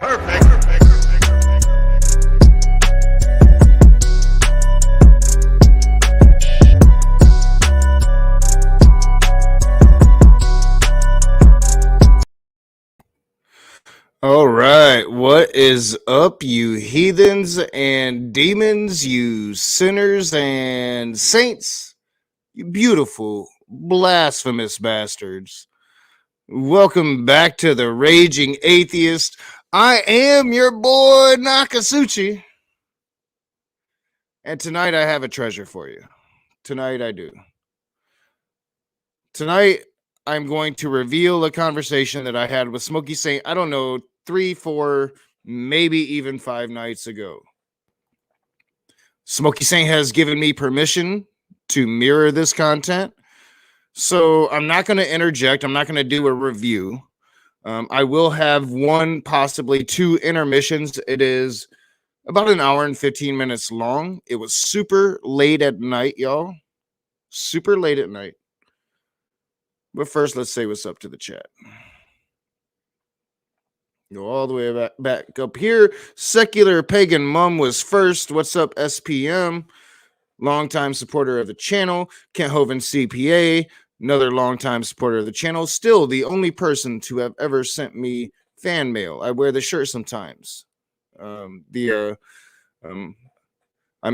All right, what is up, you heathens and demons, you sinners and saints, you beautiful, blasphemous bastards? Welcome back to the Raging Atheist. I am your boy Nakasuchi, and tonight I have a treasure for you. Tonight I do. Tonight I'm going to reveal a conversation that I had with Smokey Saint, I don't know, 3, 4, maybe even 5 nights ago. Smokey Saint has given me permission to mirror this content. So I'm not going to interject. I'm not going to do a review. I will have 1, possibly 2 intermissions. It is about an hour and 15 minutes long. It was super late at night, y'all. Super late at night. But first, let's say what's up to the chat. Go all the way back up here. Secular Pagan Mum was first. What's up, SPM? Longtime supporter of the channel. Kent Hovind CPA, another longtime supporter of the channel. Still the only person to have ever sent me fan mail. I wear the shirt sometimes. I'm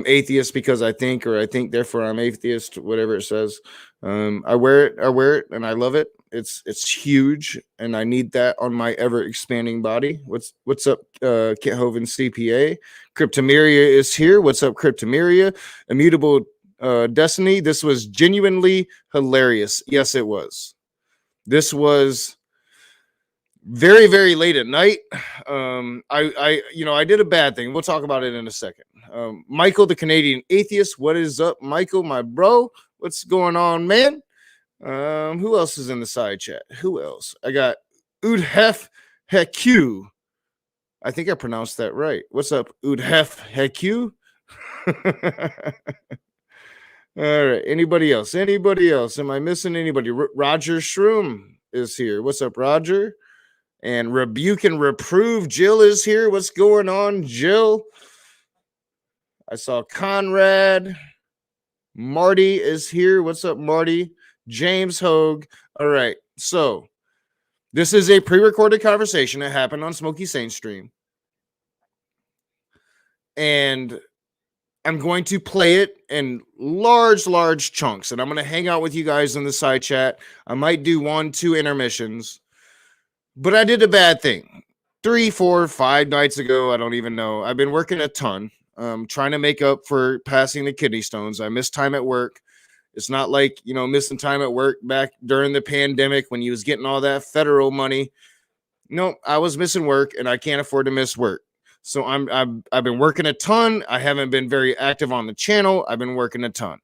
atheist because I think, or I think therefore I'm atheist, whatever it says. I wear it, and I love it. It's huge, and I need that on my ever expanding body. What's up, Kent Hovind CPA? Cryptomeria is here. What's up, Cryptomeria? Immutable Destiny. This was genuinely hilarious. Yes, it was. This was very, very late at night. I did a bad thing. We'll talk about it in a second. Michael, the Canadian atheist. What is up, Michael, my bro? What's going on, man? Who else is in the side chat? Who else? I got Udhef Heku. I think I pronounced that right. What's up, Udhef Heku? All right. Anybody else? Am I missing anybody? Roger Shroom is here. What's up, Roger? And Rebuke and Reprove. Jill is here. What's going on, Jill? I saw Conrad. Marty is here. What's up, Marty? James Hogue. All right. So this is a pre-recorded conversation that happened on Smokey Saint stream. And I'm going to play it in large chunks. And I'm going to hang out with you guys in the side chat. I might do 1, 2 intermissions. But I did a bad thing 3, 4, 5 nights ago. I don't even know. I've been working a ton, trying to make up for passing the kidney stones. I missed time at work. It's not like, missing time at work back during the pandemic when you was getting all that federal money. No, I was missing work, and I can't afford to miss work. So I've been working a ton. I haven't been very active on the channel. I've been working a ton.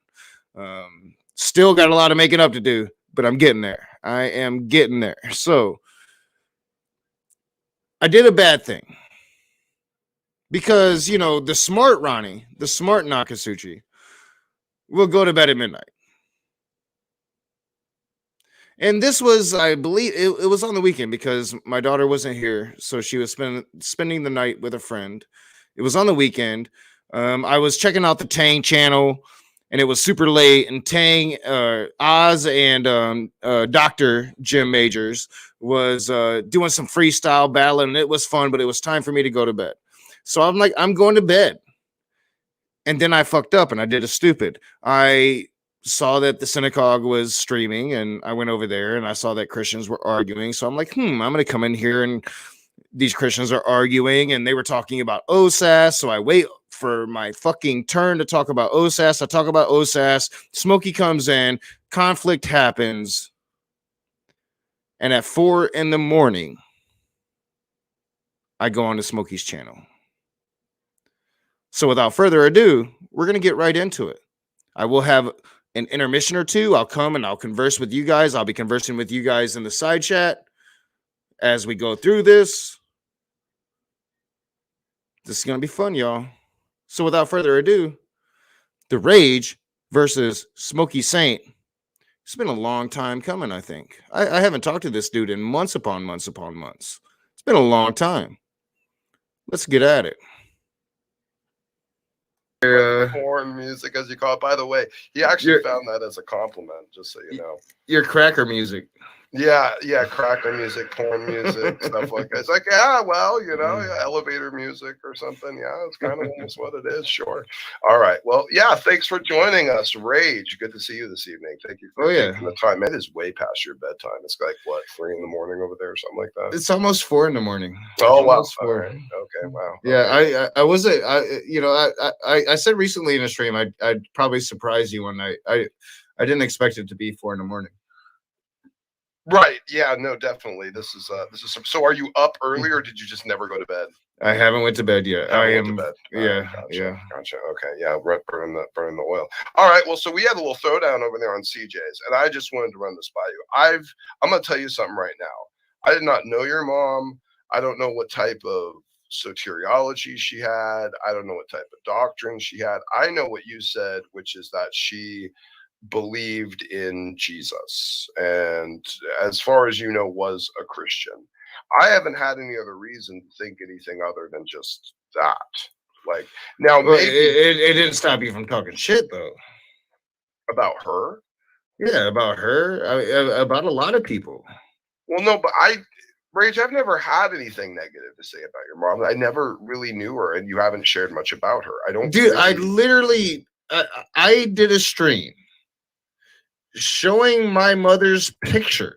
Still got a lot of making up to do, but I'm getting there. I am getting there. So I did a bad thing because, the smart Ronnie, the smart Nakasuchi will go to bed at midnight. And this was, I believe, it was on the weekend because my daughter wasn't here. So she was spending the night with a friend. It was on the weekend. I was checking out the Tang channel, and it was super late. And Tang, Oz, and Dr. Jim Majors was doing some freestyle battling. And it was fun, but it was time for me to go to bed. So I'm like, I'm going to bed. And then I fucked up, and I did a stupid. I saw that the synagogue was streaming, and I went over there, and I saw that Christians were arguing. So I'm like, I'm going to come in here, and these Christians are arguing, and they were talking about OSAS. So I wait for my fucking turn to talk about OSAS. I talk about OSAS. Smokey comes in. Conflict happens. And at 4 a.m, I go on to Smokey's channel. So without further ado, we're going to get right into it. I will have an intermission or 2. I'll come and I'll converse with you guys. I'll be conversing with you guys in the side chat as we go through this. This is going to be fun, y'all. So without further ado, The Rage versus Smokey Saint. It's been a long time coming, I think. I haven't talked to this dude in months upon months upon months. It's been a long time. Let's get at it. Porn music, as you call it. By the way, he actually found that as a compliment, just so you know. Your cracker music. Yeah, cracker music, porn music, stuff like that. It's like, yeah, well, elevator music or something. Yeah, it's kind of almost what it is. Sure. All right. Well, yeah, thanks for joining us, Rage. Good to see you this evening. Thank you for taking the time. It is way past your bedtime. It's like, what, 3 a.m. over there or something like that? It's almost 4 a.m. Oh, wow. All right. Okay, wow. Yeah, okay. I wasn't, I said recently in a stream, I'd probably surprise you one night. I didn't expect it to be 4 a.m. Right. Yeah, no, definitely. This is so are you up early or did you just never go to bed? I haven't went to bed yet. I am. To bed. Yeah. Gotcha. Okay. Yeah. Burn the oil. All right. Well, so we had a little throwdown over there on CJ's, and I just wanted to run this by you. I'm gonna tell you something right now. I did not know your mom. I don't know what type of soteriology she had. I don't know what type of doctrine she had. I know what you said, which is that she believed in Jesus, and as far as you know, was a Christian. I haven't had any other reason to think anything other than just that. Like, now, Well, maybe it didn't stop you from talking shit, though. About her? Yeah, about her. About a lot of people. Well, no, but Rage, I've never had anything negative to say about your mom. I never really knew her, and you haven't shared much about her. I don't. Dude, I literally, I did a stream showing my mother's picture,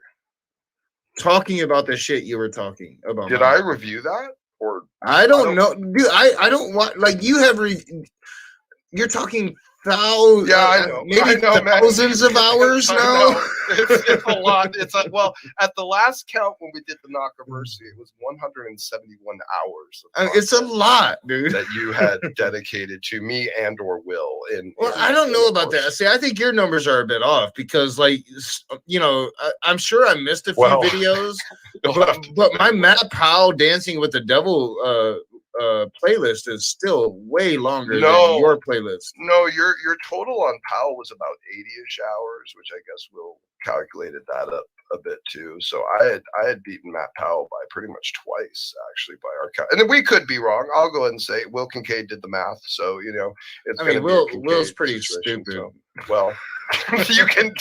talking about the shit you were talking about. Did I review that? Or I don't know, dude. I don't want, like, you have you're talking thousands, I know, maybe thousands of hours now. It's a lot. It's like, well, at the last count when we did the Knockiversary, it was 171 hours. It's a lot, dude, that you had dedicated to me and or Will. Well, I don't know about that. See, I think your numbers are a bit off because, like, I'm sure I missed a few videos, but my Matt Powell Dancing with the Devil playlist is still way longer than your playlist. No, your total on Powell was about 80-ish hours, which I guess Will calculated that up a bit too. So I had beaten Matt Powell by pretty much twice, actually, by our count. And we could be wrong. I'll go ahead and say Will Kincaid did the math. So Will's pretty stupid. So, well, you can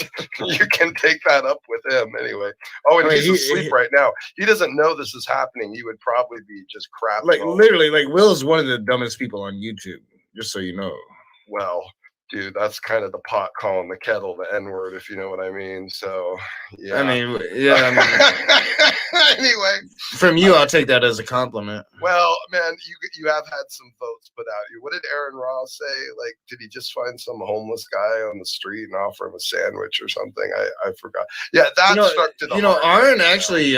take that up with him anyway. Oh, and he's asleep right now. He doesn't know this is happening. He would probably be just crapping. Like, literally, like, Will's one of the dumbest people on YouTube, just so you know. Well, dude, that's kind of the pot calling the kettle the N-word, if you know what I mean. So, yeah. Anyway, from you, I'll take that as a compliment. Well, man, you have had some votes put out. What did Aaron Ross say? Like, did he just find some homeless guy on the street and offer him a sandwich or something? I forgot. Yeah, that struck to the heart. Aaron actually,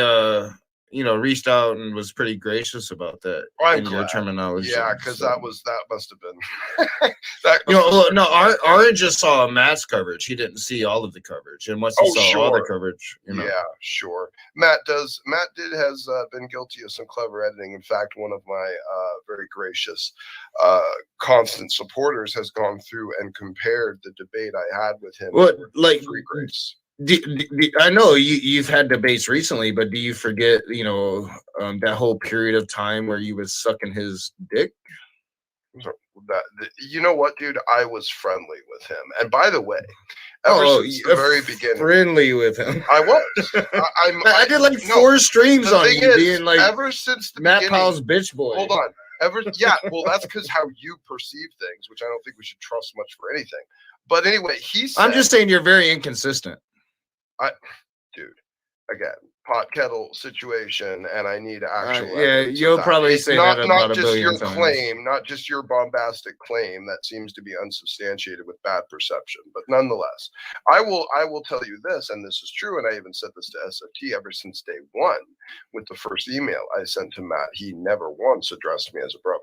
reached out and was pretty gracious about that in your terminology. Yeah, because that must have been Aaron just saw Matt's coverage. He didn't see all of the coverage, and once he saw all the coverage, yeah, sure. Matt has been guilty of some clever editing. In fact, one of my very gracious constant supporters has gone through and compared the debate I had with him. Free Grace. I know you've had debates recently, but do you forget, that whole period of time where you was sucking his dick? You know what, dude? I was friendly with him, and by the way, ever since the very beginning, friendly with him. I was. I did like 4 streams on you being like ever since the Matt Powell's bitch boy. Hold on. Well, that's because how you perceive things, which I don't think we should trust much for anything. But anyway, I'm just saying you're very inconsistent. Dude, again, pot kettle situation, and I need actual. You'll probably say that about a billion times. Not just your claim, not just your bombastic claim that seems to be unsubstantiated with bad perception, but nonetheless, I will tell you this, and this is true, and I even said this to SFT ever since day one with the first email I sent to Matt. He never once addressed me as a brother,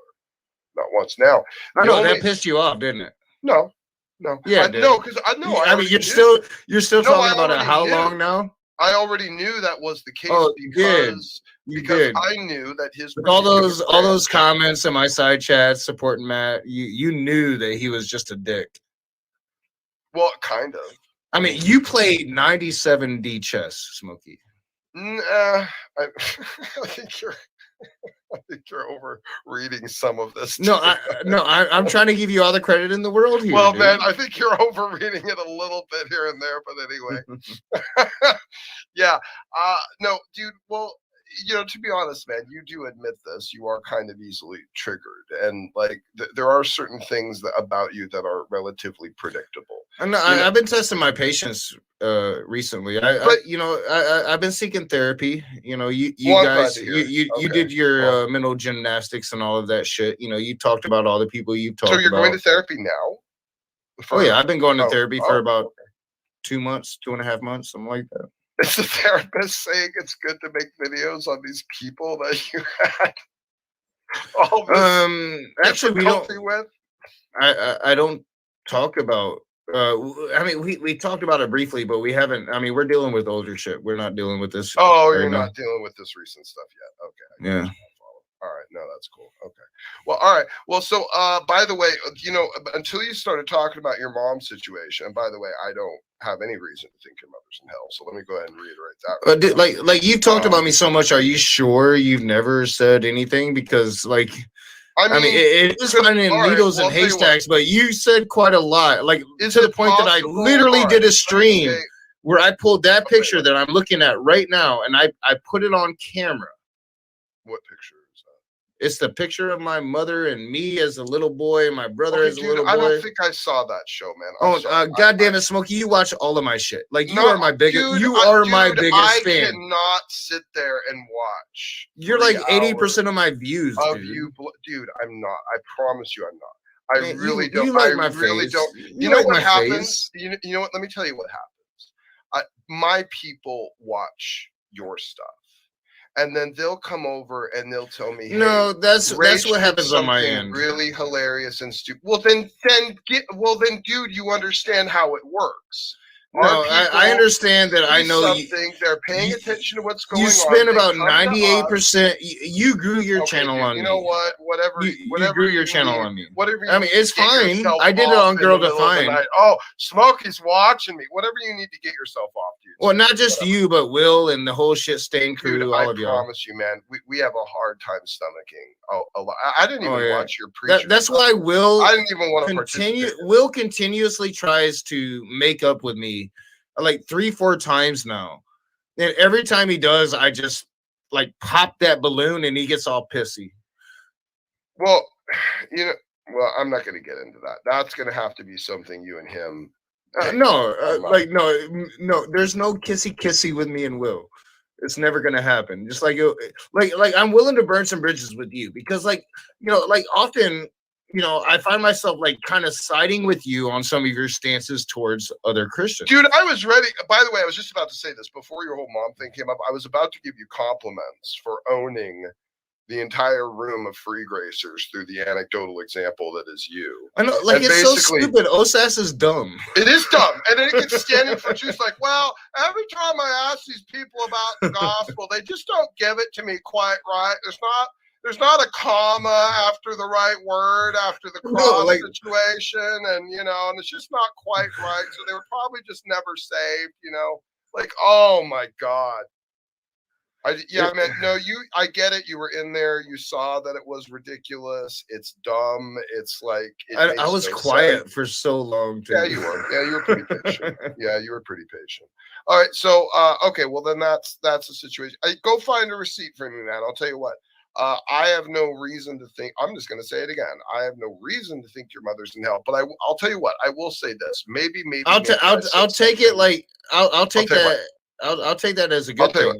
not once. Now, I know that pissed you off, didn't it? No. Yeah, because I know. I mean, you're still talking about it. How long now? I already knew that was the case because I knew that his all those comments in my side chat supporting Matt. You knew that he was just a dick. Well, kind of. I mean, you played 97D chess, Smokey. I think you're. I think you're over reading some of this. No, I'm trying to give you all the credit in the world here. Well, dude. man, I think you're over reading it a little bit here and there, but anyway. Yeah. No, dude. Well, to be honest, man, you do admit this. You are kind of easily triggered, and like there are certain things about you that are relatively predictable. I've been testing my patience recently. I've been seeking therapy. You guys, you did your mental gymnastics and all of that shit. You talked about all the people you've talked about. So you're going to therapy now? I've been going to therapy for about 2 months, 2.5 months, something like that. Is the therapist saying it's good to make videos on these people that you had all this actually we don't with? I don't talk about we talked about it briefly, but we haven't. We're dealing with older shit. We're not dealing with this. You're not dealing with this recent stuff yet. Okay. Yeah. All right. No, that's cool. Okay. Well, all right. Well, so by the way, until you started talking about your mom's situation, and by the way, I don't have any reason to think your mother's in hell. So let me go ahead and reiterate that. Like you've talked about me so much. Are you sure you've never said anything? Because like it is finding needles and haystacks, but you said quite a lot. Like to the point that I literally did a stream where I pulled that picture that I'm looking at right now, and I put it on camera. What picture? It's the picture of my mother and me as a little boy, and my brother as a little boy. I don't think I saw that show, man. God damn it, Smokey! You watch all of my shit. Like you are my biggest. You are my biggest fan. I cannot sit there and watch. You're like 80% of my views, dude. I'm not. I promise you, I'm not. I really don't. You like I my really face. don't. You know like what my happens? face. You know what? Let me tell you what happens. My people watch your stuff. And then they'll come over and they'll tell me, no, that's what happens on my end. Really hilarious and stupid. Well, then, dude, you understand how it works. No, I understand that. I know they're paying attention to what's going on. You spend about 98%. You grew your channel on me. You know what? Whatever. You grew your channel on me. Whatever. It's fine. I did it on Girl Defined. Oh, Smokey's watching me. Whatever you need to get yourself off, dude. Well, not just you, but Will and the whole shit stain crew. Dude, all of y'all. I promise you, man. We have a hard time stomaching. A lot. I didn't even watch your preacher. That's why Will. I didn't even want to continue. Will continuously tries to make up with me, like 3-4 times now, and every time he does, I just like pop that balloon, and he gets all pissy. Well, I'm not going to get into that. That's going to have to be something you and him. No. There's no kissy with me and Will. It's never gonna happen. Just like I'm willing to burn some bridges with you because, often, I find myself like kind of siding with you on some of your stances towards other Christians. Dude, I was ready. By the way, I was just about to say this before your whole mom thing came up. I was about to give you compliments for owning the entire room of free gracers through the anecdotal example that is you. I know, like, it's so stupid. OSAS is dumb. It is dumb. And then it gets standing for juice like, well, every time I ask these people about the gospel, they just don't give it to me quite right. There's not a comma after the right word, after the cross situation, and and it's just not quite right. So they were probably just never saved, like, oh my God. I get it. You were in there. You saw that it was ridiculous. It's dumb. It's like I was quiet for so long. Yeah, you were. Yeah, you were pretty patient. All right. So, okay. Well, then that's the situation. Go find a receipt for me, man. I'll tell you what. I have no reason to think. I'm just going to say it again. I have no reason to think your mother's in hell. But I'll tell you what. I will say this. Maybe. I'll take it. Like I'll take that. I'll take that as a good thing.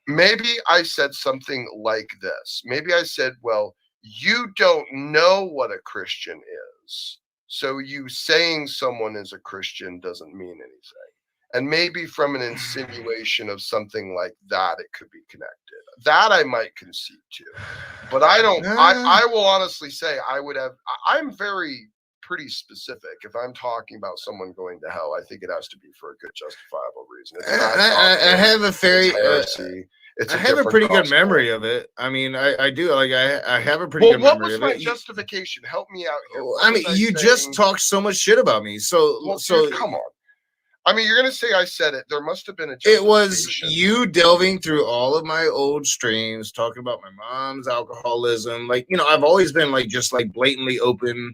Maybe I said something like this. Maybe I said, well, you don't know what a Christian is. So you saying someone is a Christian doesn't mean anything. And maybe from an insinuation of something like that, it could be connected. That I might concede to. But I don't, I will honestly say I'm pretty specific. If I'm talking about someone going to hell, I think it has to be for a good justifiable reason. I have a pretty good memory of it. I mean, I do. Like I have a pretty good memory of it. What was my justification? Help me out here. You just talked so much shit about me. So dude, come on. I mean, you're gonna say I said it. There must have been a It was justification. you delving through all of my old streams, talking about my mom's alcoholism. Like, you know, I've always been like just like blatantly open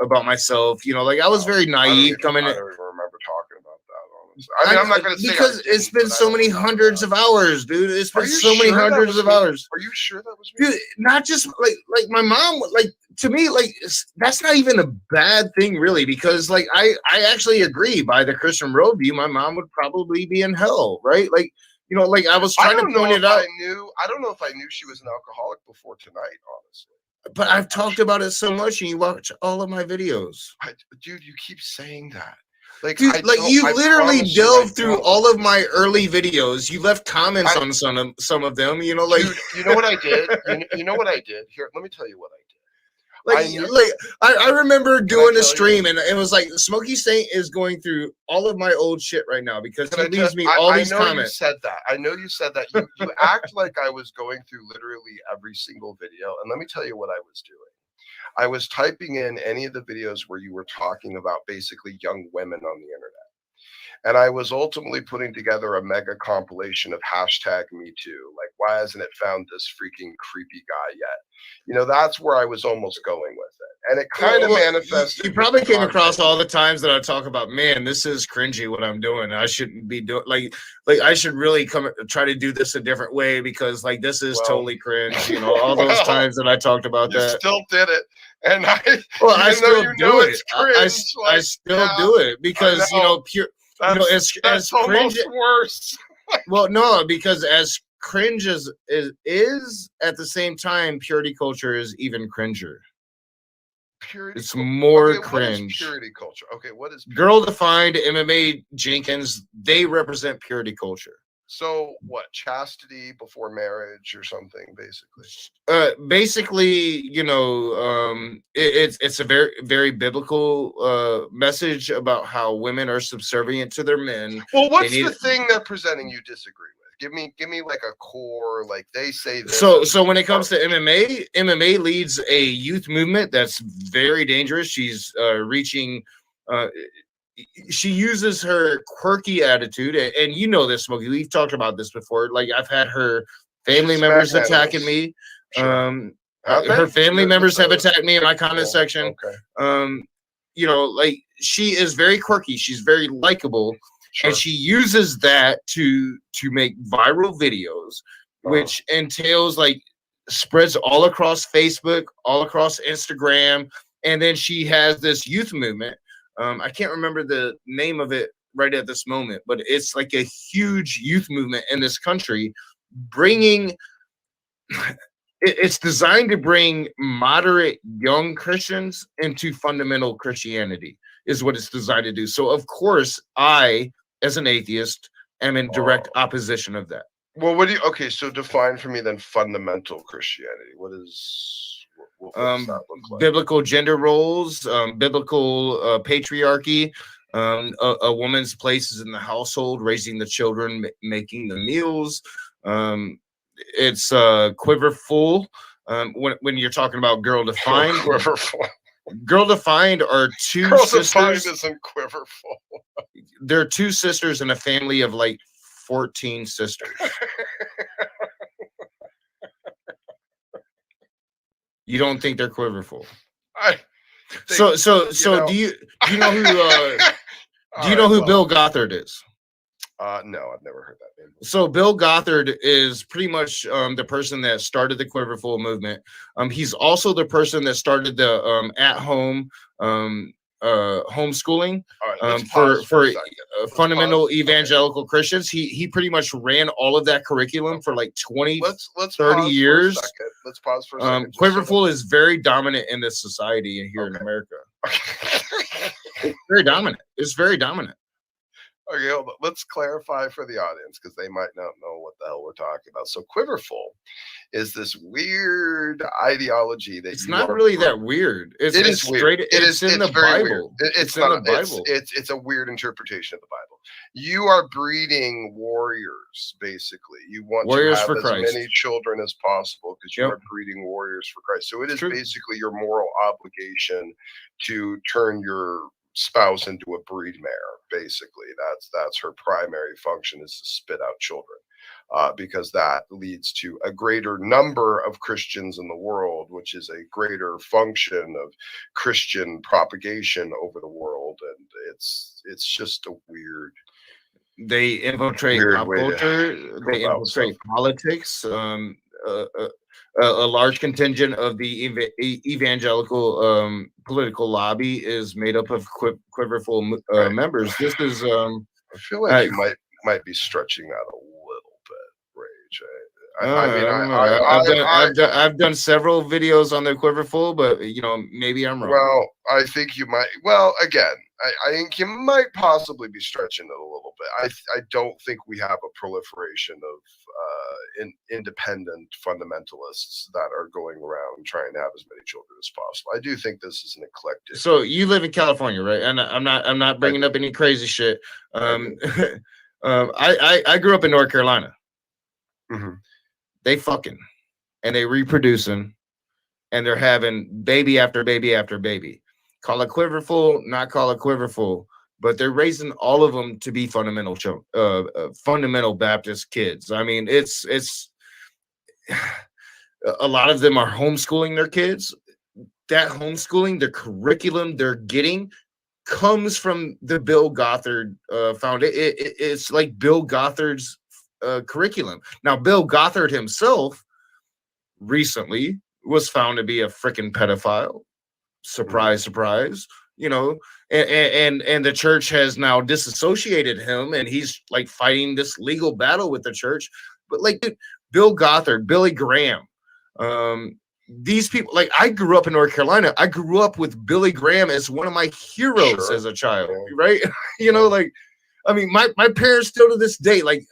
about myself. You know, like I was very naive coming I in. don't even remember talking about that, honestly. I mean, I'm not gonna say because it's been so many hundreds of hours, dude. It's been so many hundreds of hours. Are you sure that was me? Dude, not just like my mom, like to me, like that's not even a bad thing, really, because like I actually agree by the Christian worldview, my mom would probably be in hell, right? Like, you know, like I was trying to point it out. I don't know if I knew she was an alcoholic before tonight, honestly. But I've talked about it so much, and you watch all of my videos. Dude, you keep saying that. Like, dude, you literally delved through all of my early videos. You left comments on some of them. You know, like dude, you know what I did. You know what I did. Here, let me tell you what I did. I remember doing a stream, and it was like Smokey Saint is going through all of my old shit right now because he leaves me all these comments. You said that. I know you said that. You act like I was going through literally every single video, and let me tell you what I was doing. I was typing in any of the videos where you were talking about basically young women on the internet. And I was ultimately putting together a mega compilation of hashtag Me Too. Like, why hasn't it found this freaking creepy guy yet? You know, that's where I was almost going with it. And it kind of manifested. You probably came across all the times that I talk about, man, this is cringy what I'm doing. I shouldn't be doing like I should really try to do this a different way because like this is totally cringe. You know, all those times that I talked about that. Still did it. And I still do it. I still do it because you know pure. That's as almost cringe, worse. Well, no, because as cringe as is at the same time, purity culture is even cringer. It's more cringe. Purity culture. Okay, what is Girl Defined, MMA Jenkins? They represent purity culture. So what? Chastity before marriage or something, basically. Basically, you know, it's a very very biblical message about how women are subservient to their men. Well, what's the thing they're presenting you disagree with? Give me like a core, like they say this. So when it comes to MMA leads a youth movement that's very dangerous. She's reaching she uses her quirky attitude, and you know this, Smokey. We've talked about this before. Like I've had her family members attacking me. Sure. Her family members have attacked me in my comment section. Okay. You know, like she is very quirky. She's very likable, and she uses that to make viral videos, which entails like spreads all across Facebook, all across Instagram, and then she has this youth movement. I can't remember the name of it right at this moment, but it's like a huge youth movement in this country, bringing. It's designed to bring moderate young Christians into fundamental Christianity, is what it's designed to do. So, of course, I, as an atheist, am in direct opposition of that. Well, what do you? Okay, so define for me then fundamental Christianity. What is? What does that look like? Biblical gender roles, biblical patriarchy, a woman's place is in the household, raising the children, making the meals. It's quiverful. When you're talking about Girl Defined, quiverful. Girl Defined are two Girl sisters. Defined isn't quiverful. They're two sisters in a family of like 14 sisters. You don't think they're quiverful? So do you know who Bill Gothard is? No, I've never heard that name. So Bill Gothard is pretty much the person that started the Quiverful movement. He's also the person that started the at-home homeschooling for fundamental evangelical Christians. He pretty much ran all of that curriculum for like 20, 30 years. Let's pause for a second. Quiverful is very dominant in this society here in America. It's very dominant. It's very dominant. Okay, hold on. Let's clarify for the audience because they might not know what the hell we're talking about. So Quiverful is this weird ideology that it's not really that weird. It is weird. It's in the Bible. It's not in the Bible. It's a weird interpretation of the Bible. You are breeding warriors, basically. You want to have as many children as possible because you are breeding warriors for Christ. So it is basically your moral obligation to turn your spouse into a breed mare. Basically, that's her primary function, is to spit out children. Because that leads to a greater number of Christians in the world, which is a greater function of Christian propagation over the world, and it's just a They infiltrate weird pop way to culture. go They about stuff. infiltrate politics. A large contingent of the evangelical political lobby is made up of quiverful Right. members. This is I feel like you might be stretching that a little bit, Rage. I mean, I don't know. I've done several videos on the quiverful, but maybe I'm wrong. well, I think you might. Well, again, I think you might possibly be stretching it a little bit. I don't think we have a proliferation of independent fundamentalists that are going around trying to have as many children as possible. I do think this is an eclectic. So you live in California, right? And I'm not bringing up any crazy shit. I grew up in North Carolina. Mm-hmm. They fucking and they reproducing, and they're having baby after baby after baby. Call it quiverful, not call it quiverful, but they're raising all of them to be fundamental Baptist kids. I mean, it's a lot of them are homeschooling their kids. That homeschooling, the curriculum they're getting comes from the Bill Gothard foundation. It's like Bill Gothard's curriculum. Now, Bill Gothard himself recently was found to be a freaking pedophile. Surprise, surprise. And the church has now disassociated him, and he's like fighting this legal battle with the church. But like, dude, Bill Gothard, Billy Graham, these people, like, I grew up in North Carolina. I grew up with Billy Graham as one of my heroes as a child, right? Like, I mean, my parents still to this day, like,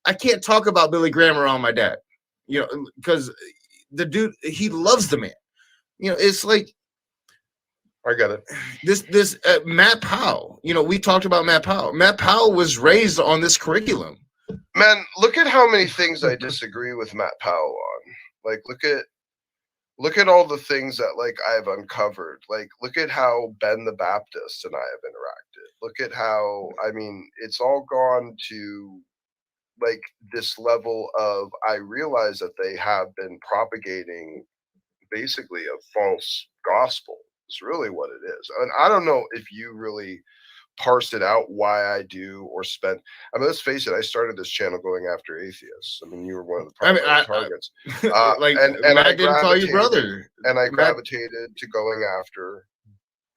I can't talk about Billy Graham around my dad, because the dude, he loves the man. It's like, I got it. This Matt Powell, we talked about Matt Powell. Matt Powell was raised on this curriculum. Man, look at how many things I disagree with Matt Powell on. Like, look at all the things that, like, I've uncovered. Like, look at how Ben the Baptist and I have interacted. Look at how, I mean, it's all gone to, like, this level of, I realize that they have been propagating basically a false gospel. It's really what it is. And I don't know if you really parsed it out why I do or spent. I mean, let's face it, I started this channel going after atheists. I mean, you were one of the primary targets. Like, and Matt I didn't call you brother. And I gravitated to going after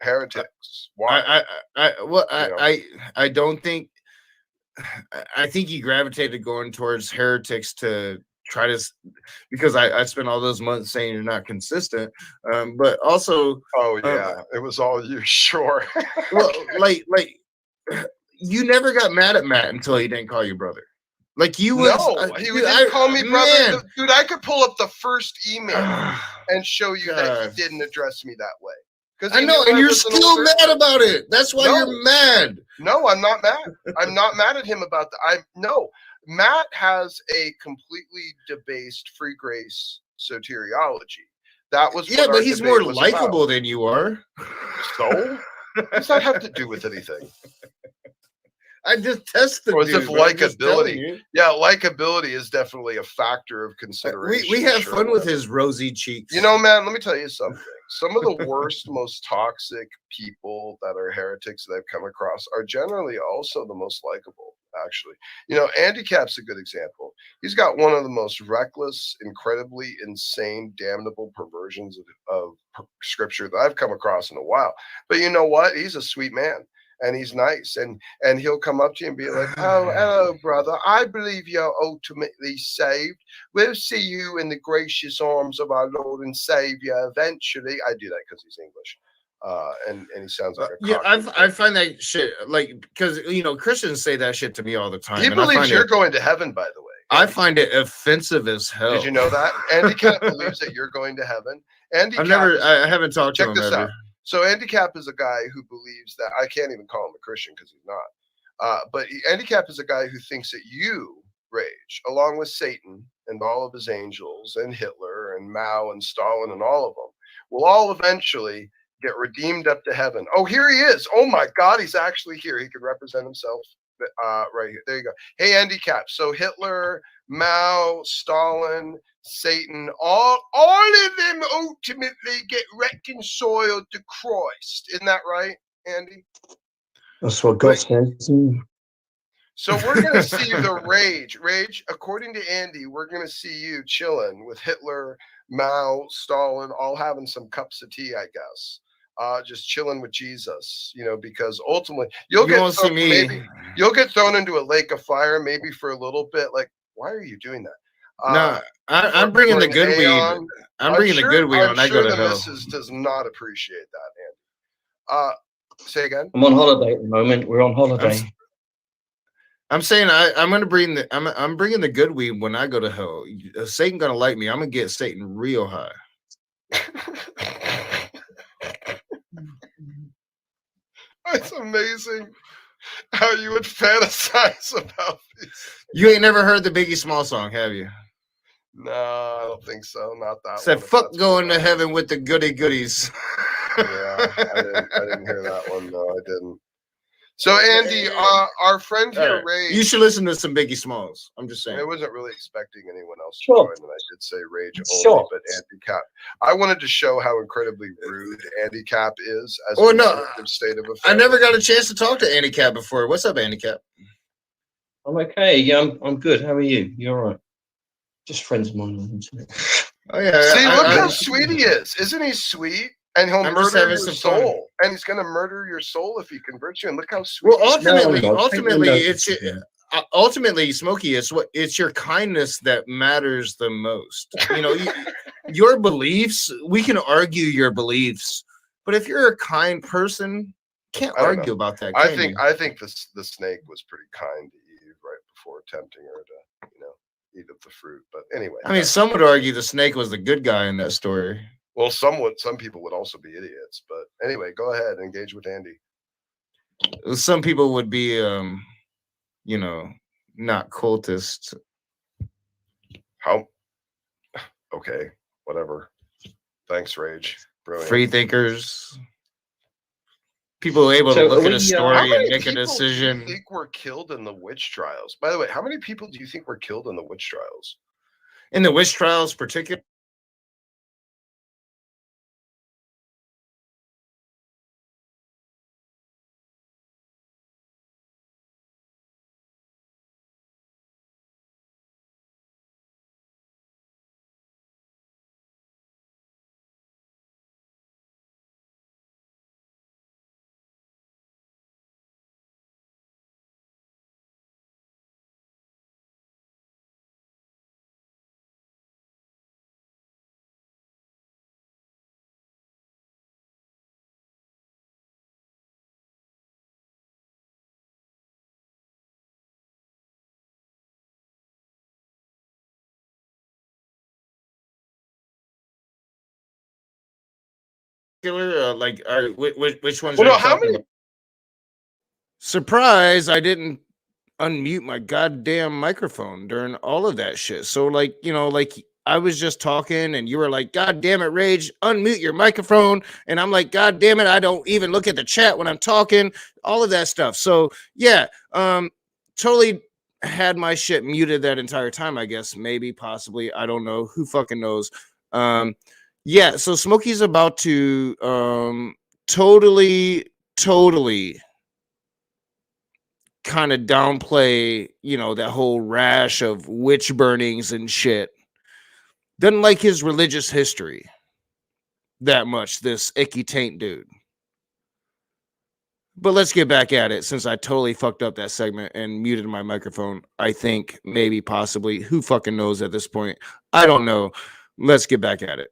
heretics. Why? I don't think. I think he gravitated going towards heretics to try to, because I spent all those months saying you're not consistent, but also, it was all you. Sure. Well, like you never got mad at Matt until he didn't call you brother. Like, you was he didn't call me brother. Dude, I could pull up the first email and show you that he didn't address me that way. I know, and you're still mad about it. That's why you're mad. No, I'm not mad. I'm not mad at him about that. Matt has a completely debased free grace soteriology. That was but he's more likable than you are. So, what does that have to do with anything? I just tested. Or is it likability? Yeah, likability is definitely a factor of consideration. We have fun with his rosy cheeks. Man, let me tell you something. Some of the worst, most toxic people that are heretics that I've come across are generally also the most likable, actually. Andy Capp's a good example. He's got one of the most reckless, incredibly insane, damnable perversions of scripture that I've come across in a while. But you know what? He's a sweet man. And he's nice, and he'll come up to you and be like, "Oh, hello, brother. I believe you're ultimately saved. We'll see you in the gracious arms of our Lord and Savior eventually." I do that because he's English, and he sounds like a I find that shit, like, because Christians say that shit to me all the time. He believes you're going to heaven, by the way. I find it offensive as hell. Did you know that? Andy Capp believes that you're going to heaven. I haven't talked to him. Check this out. So Andy Capp is a guy who believes that, I can't even call him a Christian because he's not. But Andy Capp is a guy who thinks that you, Rage, along with Satan and all of his angels and Hitler and Mao and Stalin and all of them, will all eventually get redeemed up to heaven. Oh, here he is. Oh my God, he's actually here. He can represent himself right here. There you go. Hey, Andy Cap. So Hitler, Mao, Stalin, Satan, all of them ultimately get reconciled to Christ. Isn't that right, Andy? That's what God says. So we're going to see the rage. Rage, according to Andy, we're going to see you chilling with Hitler, Mao, Stalin, all having some cups of tea, I guess. Just chilling with Jesus, you know, because ultimately you'll get thrown into a lake of fire, maybe for a little bit. Like, why are you doing that? No, I'm bringing the good weed. I'm bringing the good weed when I go to hell. Missus does not appreciate that, Andy. Say again. I'm on holiday at the moment. We're on holiday. I'm saying I'm gonna bring I'm bringing the good weed when I go to hell. Satan gonna like me. I'm gonna get Satan real high. It's amazing how you would fantasize about this. You ain't never heard the Biggie Small song, have you? No, I don't think so. Not that. Said fuck going to heaven with the goody goodies. Yeah, I didn't hear that one. No, I didn't. So Andy, our friend here, Rage. You should listen to some Biggie Smalls. I'm just saying. I wasn't really expecting anyone else to join, and I did say Rage only, but Andy Cap. I wanted to show how incredibly rude Andy Cap is as a state of affairs. I never got a chance to talk to Andy Cap before. What's up, Andy Cap? I'm okay. Yeah, I'm good. How are you? You all right? Just friends of mine on the internet. Oh yeah. See, look how sweet he is. Isn't he sweet? And he'll murder your soul. And he's going to murder your soul if he converts you. And look how sweet. Well, ultimately, Smokey, it's your kindness that matters the most. You know, your beliefs. We can argue your beliefs, but if you're a kind person, can't argue about that. I think the snake was pretty kind to Eve right before tempting her to, you know, eat of the fruit. But anyway, I mean, some would argue the snake was the good guy in that story. Well, some people would also be idiots, but anyway, go ahead, engage with Andy. Some people would be, you know, not cultists. How? Okay, whatever. Thanks, Rage. Brilliant. Free thinkers. People able to look at a story and make a decision. Do you think were killed in the witch trials? By the way, how many people do you think were killed in the witch trials? In the witch trials, particularly. Which ones? Well, no, how many? Surprise! I didn't unmute my goddamn microphone during all of that shit. So, like, you know, like I was just talking, and you were like, "God damn it, Rage! Unmute your microphone!" And I'm like, "God damn it! I don't even look at the chat when I'm talking." All of that stuff. So, yeah, totally had my shit muted that entire time. I guess, maybe, possibly, I don't know. Who fucking knows? Yeah, so Smokey's about to totally kind of downplay, you know, that whole rash of witch burnings and shit. Doesn't like his religious history that much, this icky taint dude. But let's get back at it, since I totally fucked up that segment and muted my microphone. I think, maybe, possibly. Who fucking knows at this point? I don't know. Let's get back at it.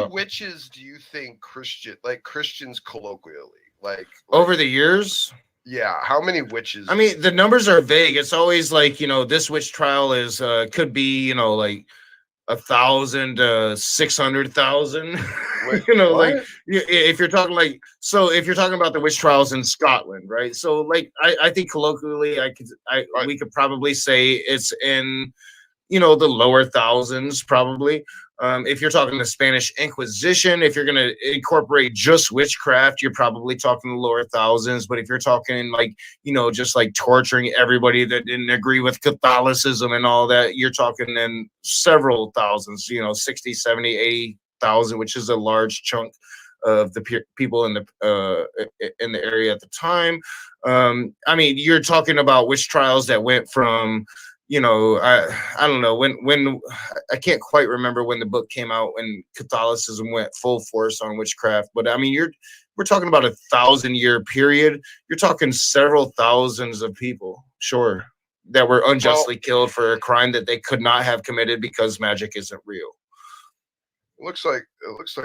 Witches do you think Christians colloquially, like over the years? Yeah, how many witches? I mean, the numbers are vague. It's always like, you know, this witch trial is could be, you know, like 1,000 to 600,000. You know, what? Like if you're talking like, so if you're talking about the witch trials in Scotland, right? So like I think colloquially we could probably say it's in, you know, the lower thousands probably. If you're talking the Spanish Inquisition, if you're going to incorporate just witchcraft, you're probably talking the lower thousands. But if you're talking like, just like torturing everybody that didn't agree with Catholicism and all that, you're talking in several thousands, 60, 70, 80,000, which is a large chunk of the people in the area at the time. I mean, you're talking about witch trials that went from, I don't know when I can't quite remember when the book came out when Catholicism went full force on witchcraft, but I mean, we're talking about 1,000-year period. You're talking several thousands of people, sure, that were unjustly killed for a crime that they could not have committed because magic isn't real. It looks like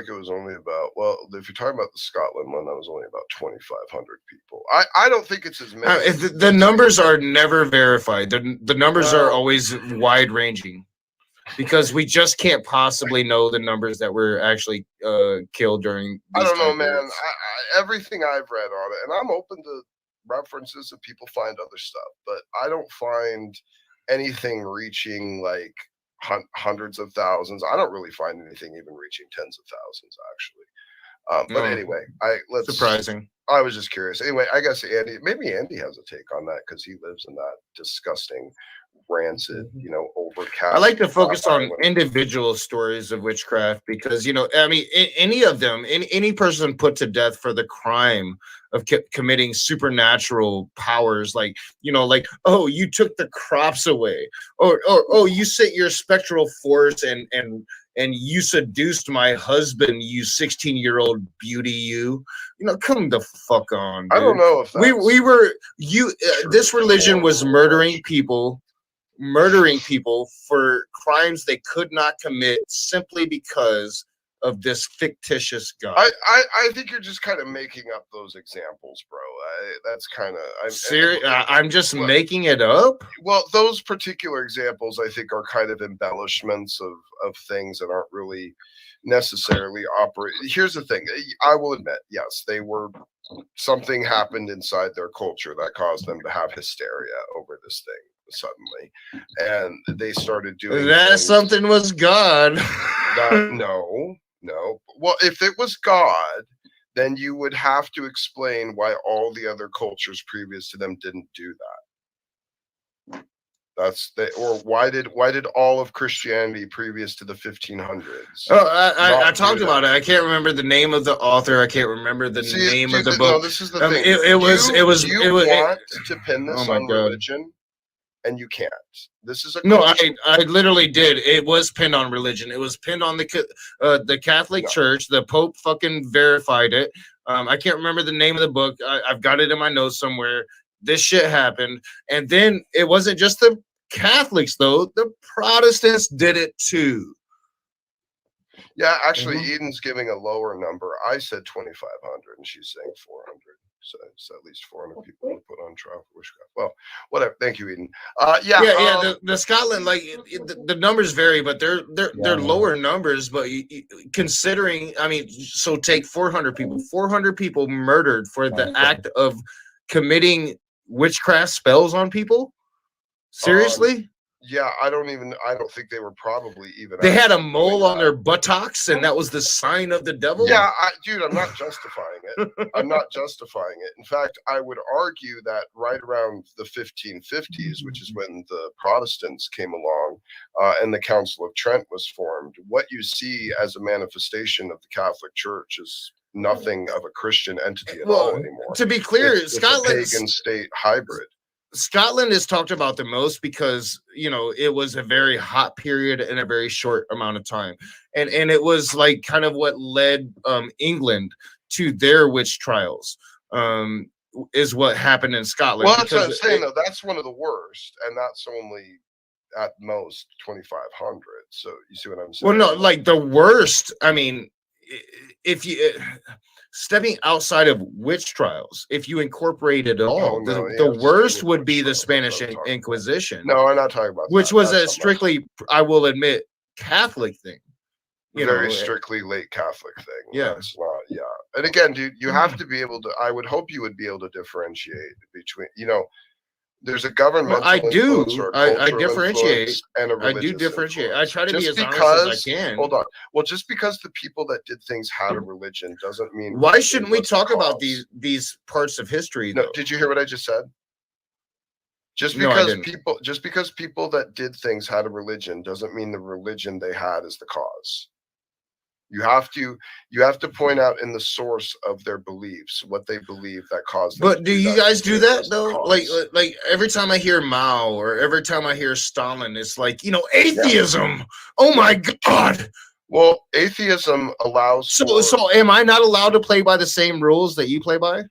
it was only about, well, if you're talking about the Scotland one, that was only about 2,500 people. I don't think it's as many. The numbers are never verified. The numbers are always wide ranging because we just can't possibly know the numbers that were actually killed during. I don't know, man. Everything I've read on it, and I'm open to references if people find other stuff, but I don't find anything reaching like hundreds of thousands. I don't really find anything even reaching tens of thousands, actually. But anyway, surprising. I was just curious. Anyway, I guess maybe Andy has a take on that because he lives in that disgusting, rancid, overcast. I like to focus on individual stories of witchcraft because, I mean, any of them, any person put to death for the crime of committing supernatural powers, like, oh, you took the crops away, or oh, you sent your spectral force and you seduced my husband, you 16-year-old beauty, come the fuck on, dude. I don't know if this religion was murdering people for crimes they could not commit simply because of this fictitious God. I think you're just kind of making up those examples, bro. That's kind of serious. I'm just making it up. Well, those particular examples, I think, are kind of embellishments of things that aren't really necessarily operate. Here's the thing. I will admit, yes, something happened inside their culture that caused them to have hysteria over this thing suddenly, and they started doing that. Something was God. No. Well, if it was God, then you would have to explain why all the other cultures previous to them didn't do that. Or why did all of Christianity previous to the 1500s? Oh, I talked about it. I can't remember the name of the author. I can't rember the name of the book. No, this is the thing. It was. You want to pin this on religion, and you can't. This is a no. I literally did. It was pinned on religion. It was pinned on the Catholic Church. The Pope fucking verified it. I can't remember the name of the book. I've got it in my notes somewhere. This shit happened, and then it wasn't just the Catholics though. The Protestants did it too. Yeah, actually, Eden's giving a lower number. I said 2,500, and she's saying 400. So it's at least 400 people to put on trial for witchcraft. Well, whatever. Thank you, Eden. The Scotland, like the numbers vary, but they're lower numbers. But considering, I mean, so take 400 people. 400 people murdered for the act of committing witchcraft spells on people. Seriously? Yeah, I don't think they were probably even. They had a mole on their buttocks, and that was the sign of the devil. Yeah, dude, I'm not justifying it. I'm not justifying it. In fact, I would argue that right around the 1550s, which is when the Protestants came along, and the Council of Trent was formed, what you see as a manifestation of the Catholic Church is nothing of a Christian entity at all anymore. To be clear, Scotland's a pagan state hybrid. Scotland is talked about the most because, it was a very hot period in a very short amount of time. And it was like kind of what led England to their witch trials, is what happened in Scotland. Well, that's what I'm saying, though. That's one of the worst. And that's only at most 2,500. So you see what I'm saying? Well, no, like the worst. I mean, if you... stepping outside of witch trials, if you incorporate it all, the worst would be the Spanish Inquisition. No, I'm not talking about which was a strictly, I will admit, Catholic thing. Very strictly late Catholic thing. Yeah. It's not, yeah. And again, dude, you have to be able to, I would hope you would be able to differentiate between, There's a governmental I do. influence or a I cultural differentiate. influence and a I religious do differentiate. I influence. try to be Just as honest as because, I can. hold on. Well, just because the people that did things had a religion doesn't mean. Why religion shouldn't we was the talk about cause. these parts of history? No, Though? did you hear what I just said? Just No, I because didn't. people that did things had a religion doesn't mean the religion they had is the cause. You have to point out in the source of their beliefs what they believe that caused them. But do you that guys do that was the though? cause. Like every time I hear Mao or every time I hear Stalin, it's like, you know, atheism. Oh my God. Well, atheism allows So am I not allowed to play by the same rules that you play by?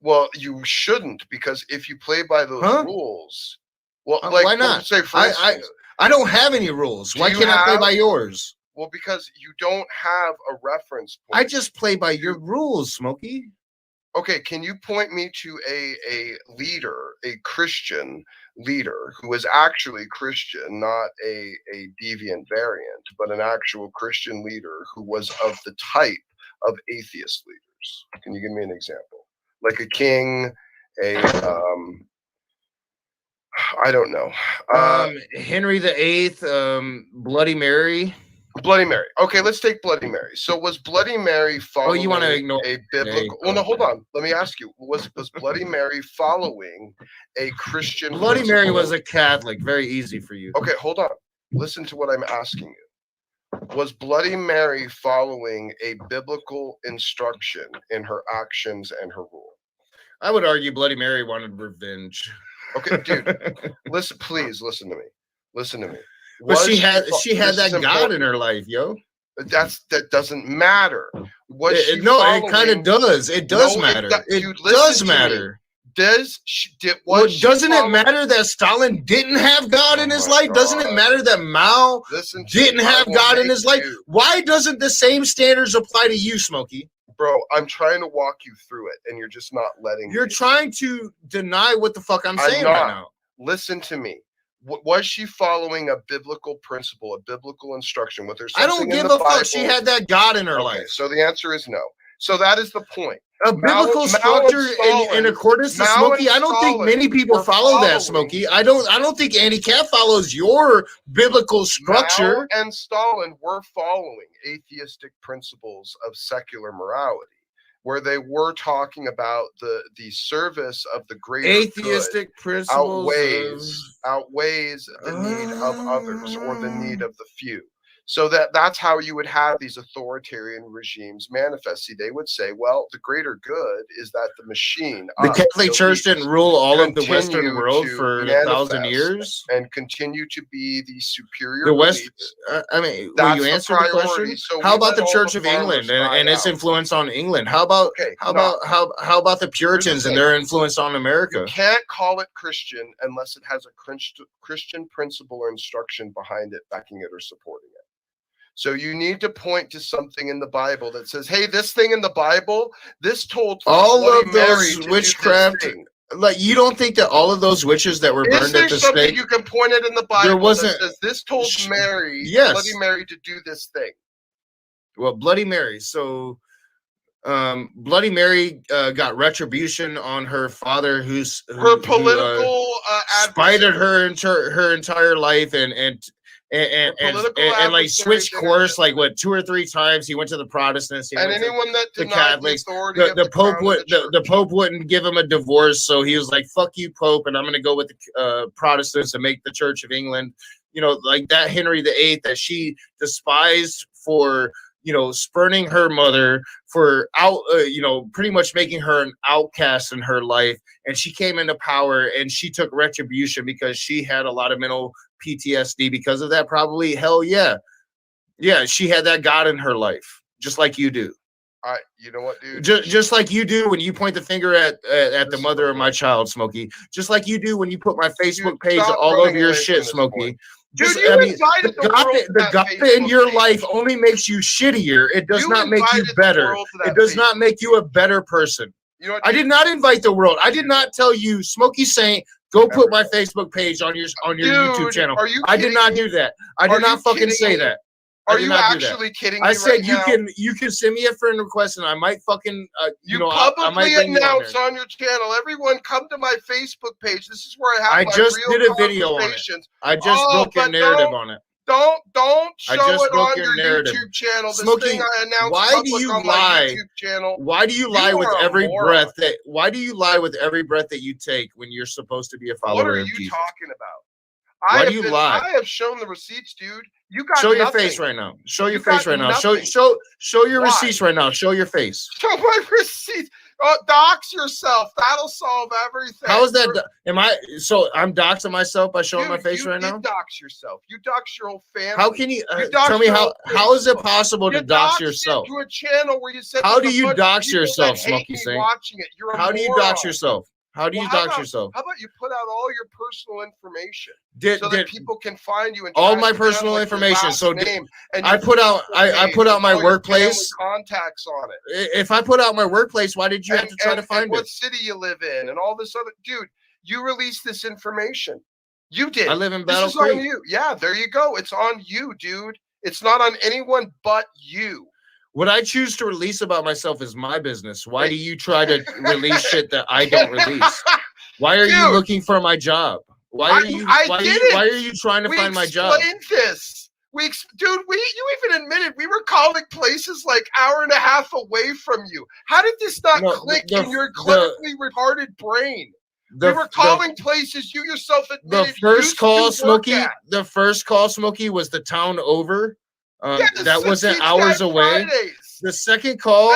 Well, you shouldn't, because if you play by those rules, well, like why not? Say for instance, I don't have any rules. Why can't I play by yours? Well, because you don't have a reference point. I just play by your rules, Smokey. Okay, can you point me to a leader, a Christian leader who is actually Christian, not a deviant variant, but an actual Christian leader who was of the type of atheist leaders? Can you give me an example? Like a king, I don't know. Henry VIII, Bloody Mary. Bloody Mary. Okay, let's take Bloody Mary. So was Bloody Mary following you want to ignore a biblical? Well, no, hold on. Let me ask you. Was Bloody Mary following a Christian? Bloody Mary was a Catholic. Very easy for you. Okay, hold on. Listen to what I'm asking you. Was Bloody Mary following a biblical instruction in her actions and her rule? I would argue Bloody Mary wanted revenge. Okay, dude. Please listen to me. Listen to me. But she had that God in her life, yo. That doesn't matter. It kind of does. It does matter. It does matter. Doesn't it matter that Stalin didn't have God in his life? Doesn't it matter that Mao didn't have God in his life? Why doesn't the same standards apply to you, Smokey? Bro, I'm trying to walk you through it, and you're just not letting me. You're trying to deny what the fuck I'm saying right now. Listen to me. Was she following a biblical principle, a biblical instruction? I don't give a fuck. She had that God in her life. So the answer is no. So that is the point. A biblical structure in accordance to Smokey. I don't think many people follow that, Smokey. I don't think Andy Cat follows your biblical structure. Mao and Stalin were following atheistic principles of secular morality, where they were talking about the service of the greater atheistic principles outweighs the need of others or the need of the few. So that's how you would have these authoritarian regimes manifest. See, they would say, well, the greater good is that the machine, the Catholic Church didn't rule all of the Western world for 1,000 years and continue to be the superior. The West. I mean, will you answer the question? So how about the Church of England and its influence on England? How about the Puritans and their influence on America? You can't call it Christian unless it has a Christian principle or instruction behind it, backing it or supporting it. So you need to point to something in the Bible that says, hey, this thing in the Bible, this told all of those witchcraft. Like, you don't think that all of those witches that were burned at the stake? You can point it in the Bible. There wasn't. That says, this told Mary, Bloody Mary, to do this thing. Well, Bloody Mary. So, Bloody Mary got retribution on her father, who political spited her entire life and like switched course like 2 or 3 times. He went to the Protestants, and anyone that denied the Catholics, the Pope the Pope wouldn't give him a divorce, so he was like, fuck you, Pope, and I'm gonna go with the Protestants and make the Church of England. You know, like that Henry VIII that she despised for, you know, spurning her mother, for pretty much making her an outcast in her life. And she came into power and she took retribution because she had a lot of mental PTSD because of that, probably. Hell yeah. Yeah, she had that God in her life, just like you do. You know what, dude? Just like you do when you point the finger at the mother of my child, Smokey. Just like you do when you put my Facebook page all over your shit, Smokey. Dude, the God in your life only makes you shittier. It does not make you better. It does not make you a better person. You know what, I did not invite the world. I did not tell you, Smokey Saint, go put my Facebook page on your YouTube channel. I did not do that. I did not fucking say that. Are you actually kidding me? I said right you can send me a friend request and I might fucking you know publicly I might bring announce you on, on your channel, everyone come to my Facebook page. This is where I have my just real did a video on it. conversations. I just broke your narrative on it. Don't show just it broke on your your narrative. YouTube channel. This Smokey, thing I announced why do you on lie? my YouTube channel. Why do you lie with are a every moron. breath that? Why do you lie with every breath that you take when you're supposed to be a What follower are of you Jesus? talking about? Why do you lie? I have shown the receipts, dude. You got Show your nothing. face right now. Show your You face got right now. nothing. Show your Why? receipts right now. Show your face. Show my receipts. Oh, dox yourself. That'll solve everything. How is that? Am I? So I'm doxing myself by showing my face right now. You dox yourself. You dox your whole family. How can you? dox Tell me your how? whole How is it Facebook. possible to You dox doxed yourself? it to a channel where you said How there's do a you bunch of dox people yourself, that hate Smokey me Saint? watching it. You're a How do you moron. dox yourself? How do you dox yourself? How about you put out all your personal information so that Did people can find you and all track my you down, personal like your information? last So name and I your put out Facebook I page put out with my all your workplace family contacts on it. If I put out my workplace, why did you have And, to try to find and what it? city you live in and all this other dude. You released this information. You did. I live in This Battle is Creek. on you. Yeah, there you go. It's on you, dude. It's not on anyone but you. What I choose to release about myself is my business. Why do you try to release shit that I don't release? Why are you looking for my job? Why are you? Why are you trying to find my job? We explained this. You even admitted we were calling places like hour and a half away from you. How did this not click in your clinically retarded brain? We were calling places you yourself admitted. The first call, Smokey, was the town over. That wasn't hours away. Fridays. The second call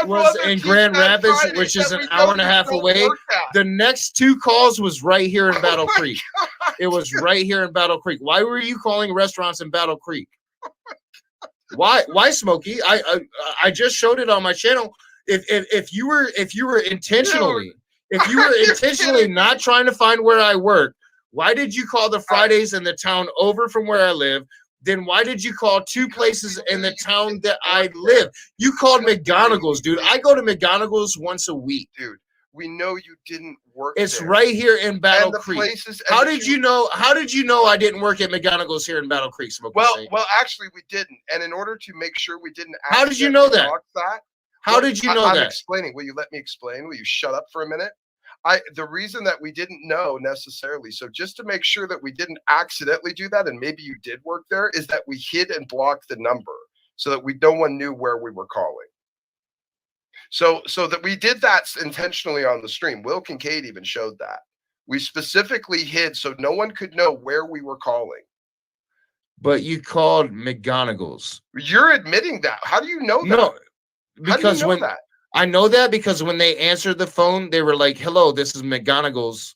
was in Grand Rapids, which is an hour and a half away. The next two calls was right here in Battle Creek. God. It was right here in Battle Creek. Why were you calling restaurants in Battle Creek? Why, Smokey? I just showed it on my channel. If you were intentionally not trying to find where I work, why did you call the Fridays in the town over from where I live? Then why did you call two places in the town that I live? You called McGonagall's, dude. I go to McGonagall's once a week. Dude, we know you didn't work It's there. right here in Battle Creek. How did you know I didn't work at McGonagall's here in Battle Creek, Smokey Saint? Well, actually we didn't. And in order to make sure we didn't How did you know that? How did you know that? I'm explaining. Will you let me explain? Will you shut up for a minute? The reason that we didn't know necessarily, so just to make sure that we didn't accidentally do that, and maybe you did work there, is that we hid and blocked the number so that no one knew where we were calling. So that we did that intentionally on the stream. Will Kincaid even showed that. We specifically hid so no one could know where we were calling. But you called McGonagall's. You're admitting that. How do you know that? No, because I know that because when they answered the phone, they were like, "Hello, this is McGonagall's."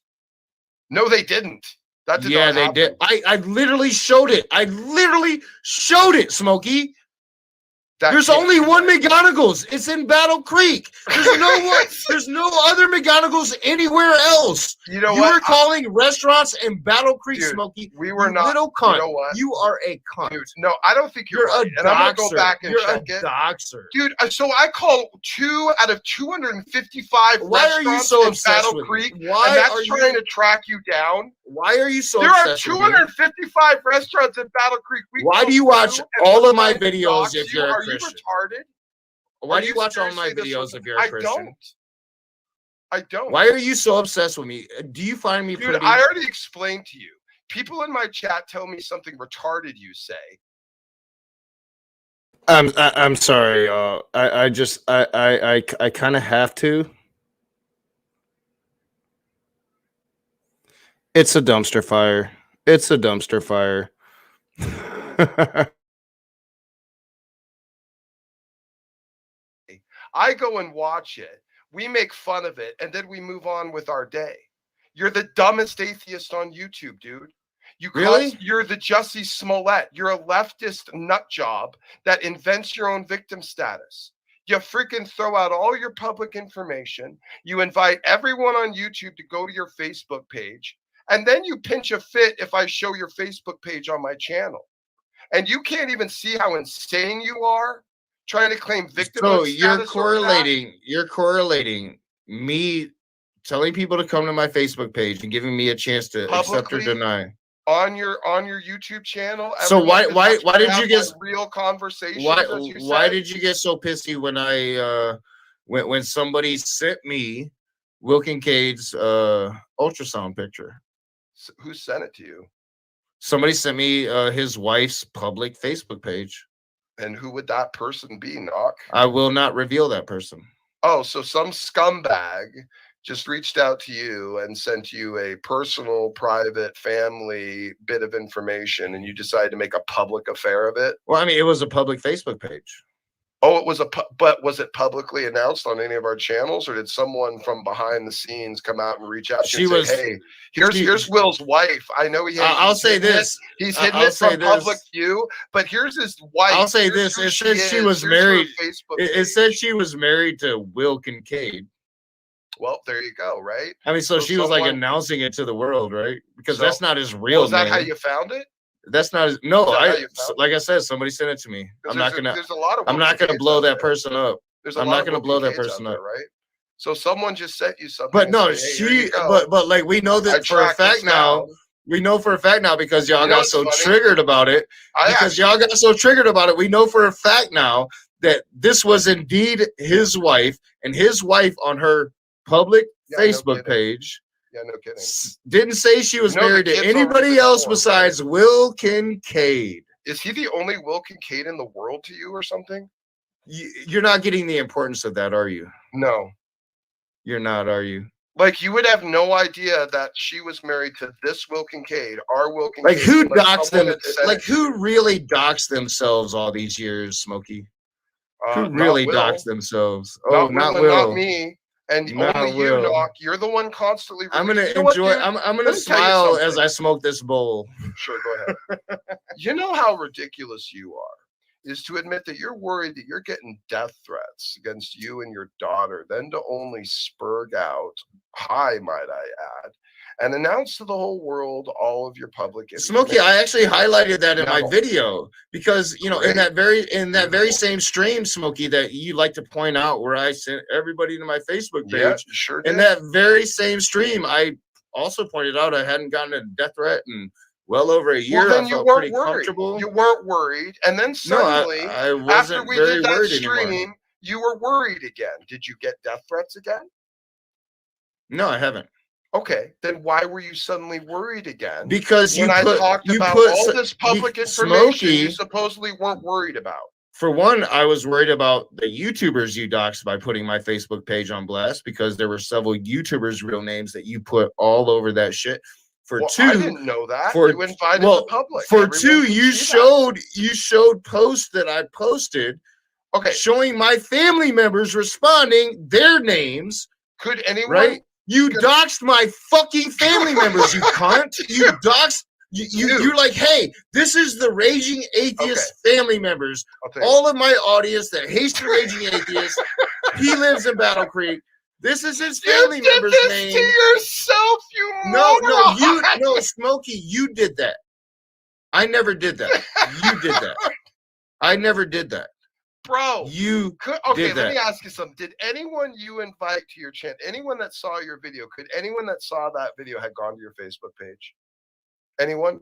No, they didn't. That did not happen. They did. I literally showed it. Smokey. There's only one McGonagall's. It's in Battle Creek. There's no one. There's no other McGonagall's anywhere else. You know what? You were calling restaurants in Battle Creek, dude, Smokey. We were not. Little cunt. You know what? You are a cunt. Dude, no, I don't think you're right. And I'm gonna go back and check it. Doxer. Dude, so I call 2 out of 255 restaurants in Battle Creek. Why and that's trying to track you down? Why are you so obsessed with me? There are 255 restaurants in Battle Creek. Why do you watch all of my videos if you're a Christian? Are you retarded? Why do you watch all my videos if you're a Christian? I don't. Why are you so obsessed with me? Do you find me pretty? I already explained to you. People in my chat tell me something retarded you say. I'm sorry. I kind of have to. It's a dumpster fire. It's a dumpster fire. I go and watch it. We make fun of it, and then we move on with our day. You're the dumbest atheist on YouTube, dude. You're the Jussie Smollett. You're a leftist nut job that invents your own victim status. You freaking throw out all your public information. You invite everyone on YouTube to go to your Facebook page, and then you pinch a fit if I show your Facebook page on my channel. And you can't even see how insane you are. Trying to claim victim. So you're correlating me telling people to come to my Facebook page and giving me a chance to accept or deny. on your YouTube channel. So why did you get real conversations? Why did you get so pissy when I when somebody sent me Will Kincaid's ultrasound picture? Who sent it to you? Somebody sent me his wife's public Facebook page. And who would that person be, Knock? I will not reveal that person. Oh, so some scumbag just reached out to you and sent you a personal, private, family bit of information, and you decided to make a public affair of it? Well, I mean, it was a public Facebook page. Oh, it was but was it publicly announced on any of our channels, or did someone from behind the scenes come out and reach out to you and say, "Hey, here's Will's wife. I know I'll say this. He's hidden it from public view, but here's his wife." I'll say this. It said she was married. It said she was married to Will Kincaid. Well, there you go, right? I mean, so she was like announcing it to the world, right? Because that's not his real name. Is that how you found it? That's not his, no. Like I said, somebody sent it to me. I'm not gonna blow that person up. I'm not gonna blow that person up, right? So someone just sent you something. But no, but like we know that for a fact now. We know for a fact now because y'all got so triggered about it. We know for a fact now that this was indeed his wife, and his wife on her public Facebook page. Yeah, no kidding. Didn't say she was married to anybody else besides Will Kincaid. Is he the only Will Kincaid in the world to you or something? You're not getting the importance of that, are you? No. You're not, are you? Like, you would have no idea that she was married to this Will Kincaid, our Will Kincaid. Like, who doxed them? Like, who really doxed themselves all these years, Smokey? Who really doxed themselves? Oh, not Will. Not me. And only you, Knock. You're the one constantly. I'm gonna enjoy. I'm gonna smile as I smoke this bowl. Sure, go ahead. You know how ridiculous you are is to admit that you're worried that you're getting death threats against you and your daughter, then to only spurg out, might I add, and announce to the whole world all of your public information. Smokey, I actually highlighted that in my video because in that very same stream, Smokey, that you like to point out where I sent everybody to my Facebook page. Yeah, sure did. In that very same stream, I also pointed out I hadn't gotten a death threat in well over a year. Well, then you weren't worried. You weren't worried, and then suddenly, I wasn't after we did that stream, anymore. You were worried again. Did you get death threats again? No, I haven't. Okay, then why were you suddenly worried again? Because I talked about all this public information you supposedly weren't worried about. For one, I was worried about the YouTubers you doxed by putting my Facebook page on blast because there were several YouTubers' real names that you put all over that shit. For two, I didn't know that. You invited the public. For two, you showed posts that I posted, showing my family members responding their names. Could anyone? Right? You doxed my fucking family members, you cunt. You doxed. You're like, hey, this is the Raging Atheist family members. All of my audience that hates the Raging Atheist. He lives in Battle Creek. This is his family member's name. To yourself, you moron. No, Smokey, you did that. I never did that. You did that. I never did that. Bro, did let me ask you something. Did anyone you invite to your channel, anyone that saw your video, could anyone that saw that video had gone to your Facebook page? Anyone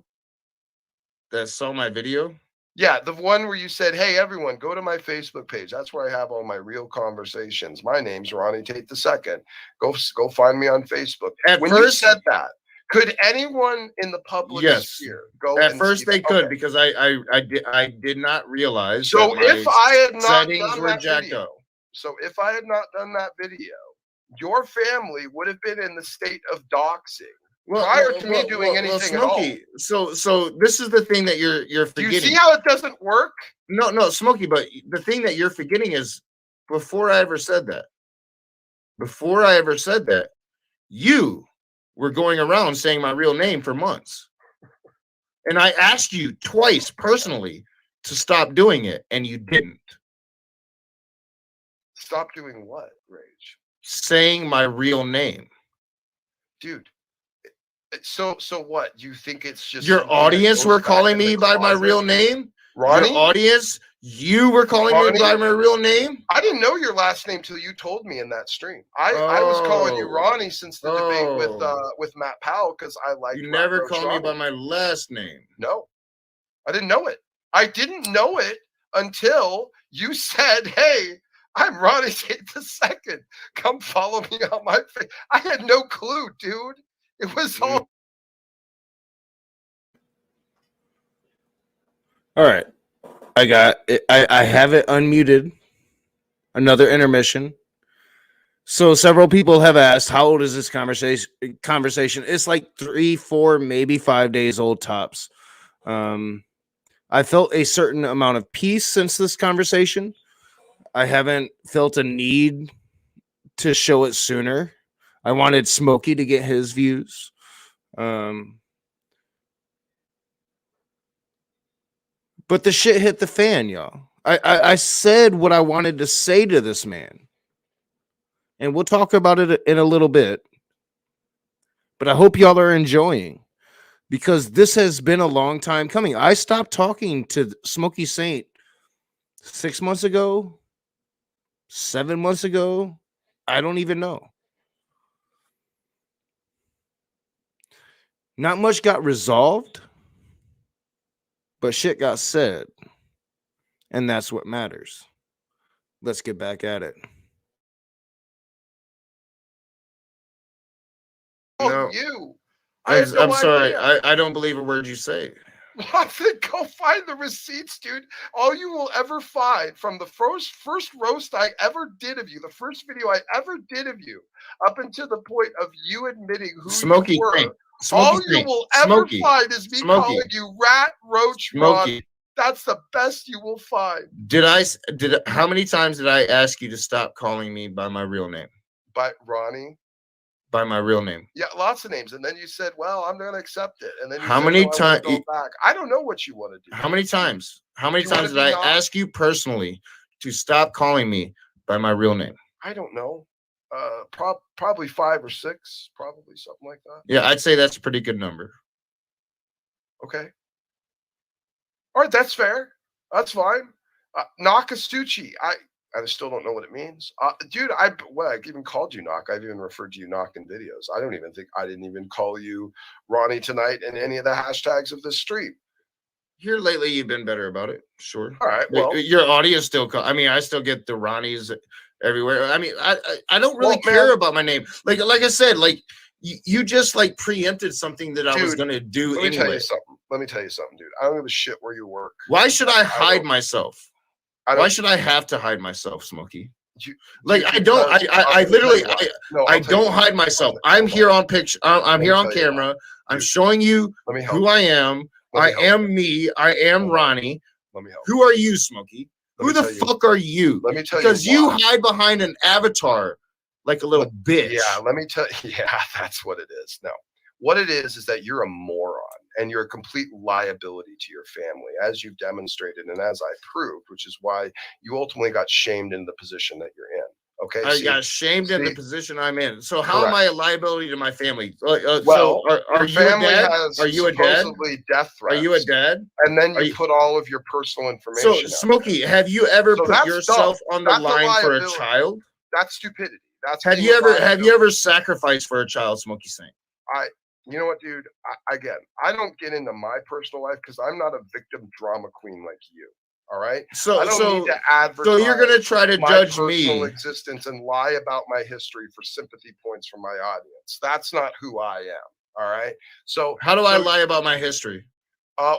that saw my video? Yeah, the one where you said, "Hey, everyone, go to my Facebook page. That's where I have all my real conversations. My name's Ronnie Tate II. Go find me on Facebook." When you said that, could anyone in the public sphere go? At first, they could because I did not realize. So if I had not done that video, if I had not done that video, your family would have been in the state of doxing. Prior to me doing anything at all. So this is the thing that you're forgetting. Do you see how it doesn't work? No, Smokey, but the thing that you're forgetting is before I ever said that, you were going around saying my real name for months. And I asked you twice personally to stop doing it, and you didn't. Stop doing what, Rage? Saying my real name. Dude. So what? You think it's just your audience were calling me by my real name? Ronnie? Your audience, You were calling me by my real name? I didn't know your last name till you told me in that stream. I was calling you Ronnie since the debate with Matt Powell because I like. You never called me by my last name. No, I didn't know it. I didn't know it until you said, "Hey, I'm Ronnie Saint II. Come follow me on my face." I had no clue, dude. It was all. All right. I got it. I have it unmuted. Another intermission. So several people have asked, how old is this conversation? It's like 3, 4, maybe 5 days old tops. I felt a certain amount of peace since this conversation. I haven't felt a need to show it sooner. I wanted Smokey to get his views. But the shit hit the fan, y'all. I said what I wanted to say to this man. And we'll talk about it in a little bit. But I hope y'all are enjoying, because this has been a long time coming. I stopped talking to Smokey Saint 6 months ago, 7 months ago. I don't even know. Not much got resolved, but shit got said. And that's what matters. Let's get back at it. No, you. I'm sorry. I don't believe a word you say. Then go find the receipts, dude. All you will ever find from the first roast I ever did of you, the first video I ever did of you, up until the point of you admitting who Smokey you were. Saint. All you will ever find is me calling you rat, roach, Ron. That's the best you will find. How many times did I ask you to stop calling me by my real name? By Ronnie? By my real name. Yeah, lots of names. And then you said, well, I'm going to accept it. And then you how many times? I don't know what you want to do. How many times? How many times did I ask you personally to stop calling me by my real name? I don't know. Probably 5 or 6, probably something like that. Yeah, I'd say that's a pretty good number. Okay. All right, that's fair. That's fine. Nakastucci. I still don't know what it means. Dude, I've even called you Knock. I've even referred to you Knock in videos. I didn't even call you Ronnie tonight in any of the hashtags of this stream. Here lately, you've been better about it. Sure. All right. Well, your audience still. I still get the Ronnies everywhere. I don't really care about my name. Like I said, you just preempted something that I was gonna do anyway. Let me tell you something, dude. I don't give a shit where you work. Why should I hide myself? Why should I have to hide myself, Smokey? I don't hide myself. I'm here on picture. I'm here on camera. I'm showing you who I am. I am me. I am Ronnie. Let me help. Who are you, Smokey? Who the fuck are you? Let me tell you. Because you hide behind an avatar like a little bitch. Yeah, let me tell you. Yeah, that's what it is. No. What it is that you're a moron and you're a complete liability to your family, as you've demonstrated and as I proved, which is why you ultimately got shamed into the position that you're in. Okay, I got shamed in the position I'm in. So how am I a liability to my family? Well, so are you a dad? Are you a dad? Death threats. Are you a dad? And then you put all of your personal information. So, Smokey, have you ever put yourself on the line for a child? That's stupidity. Have you ever sacrificed for a child, Smokey Saint? You know what, dude? I don't get into my personal life because I'm not a victim drama queen like you. All right. So I don't need to advertise. So you're gonna try to judge my me personal existence and lie about my history for sympathy points from my audience. That's not who I am. All right. So how do I lie about my history?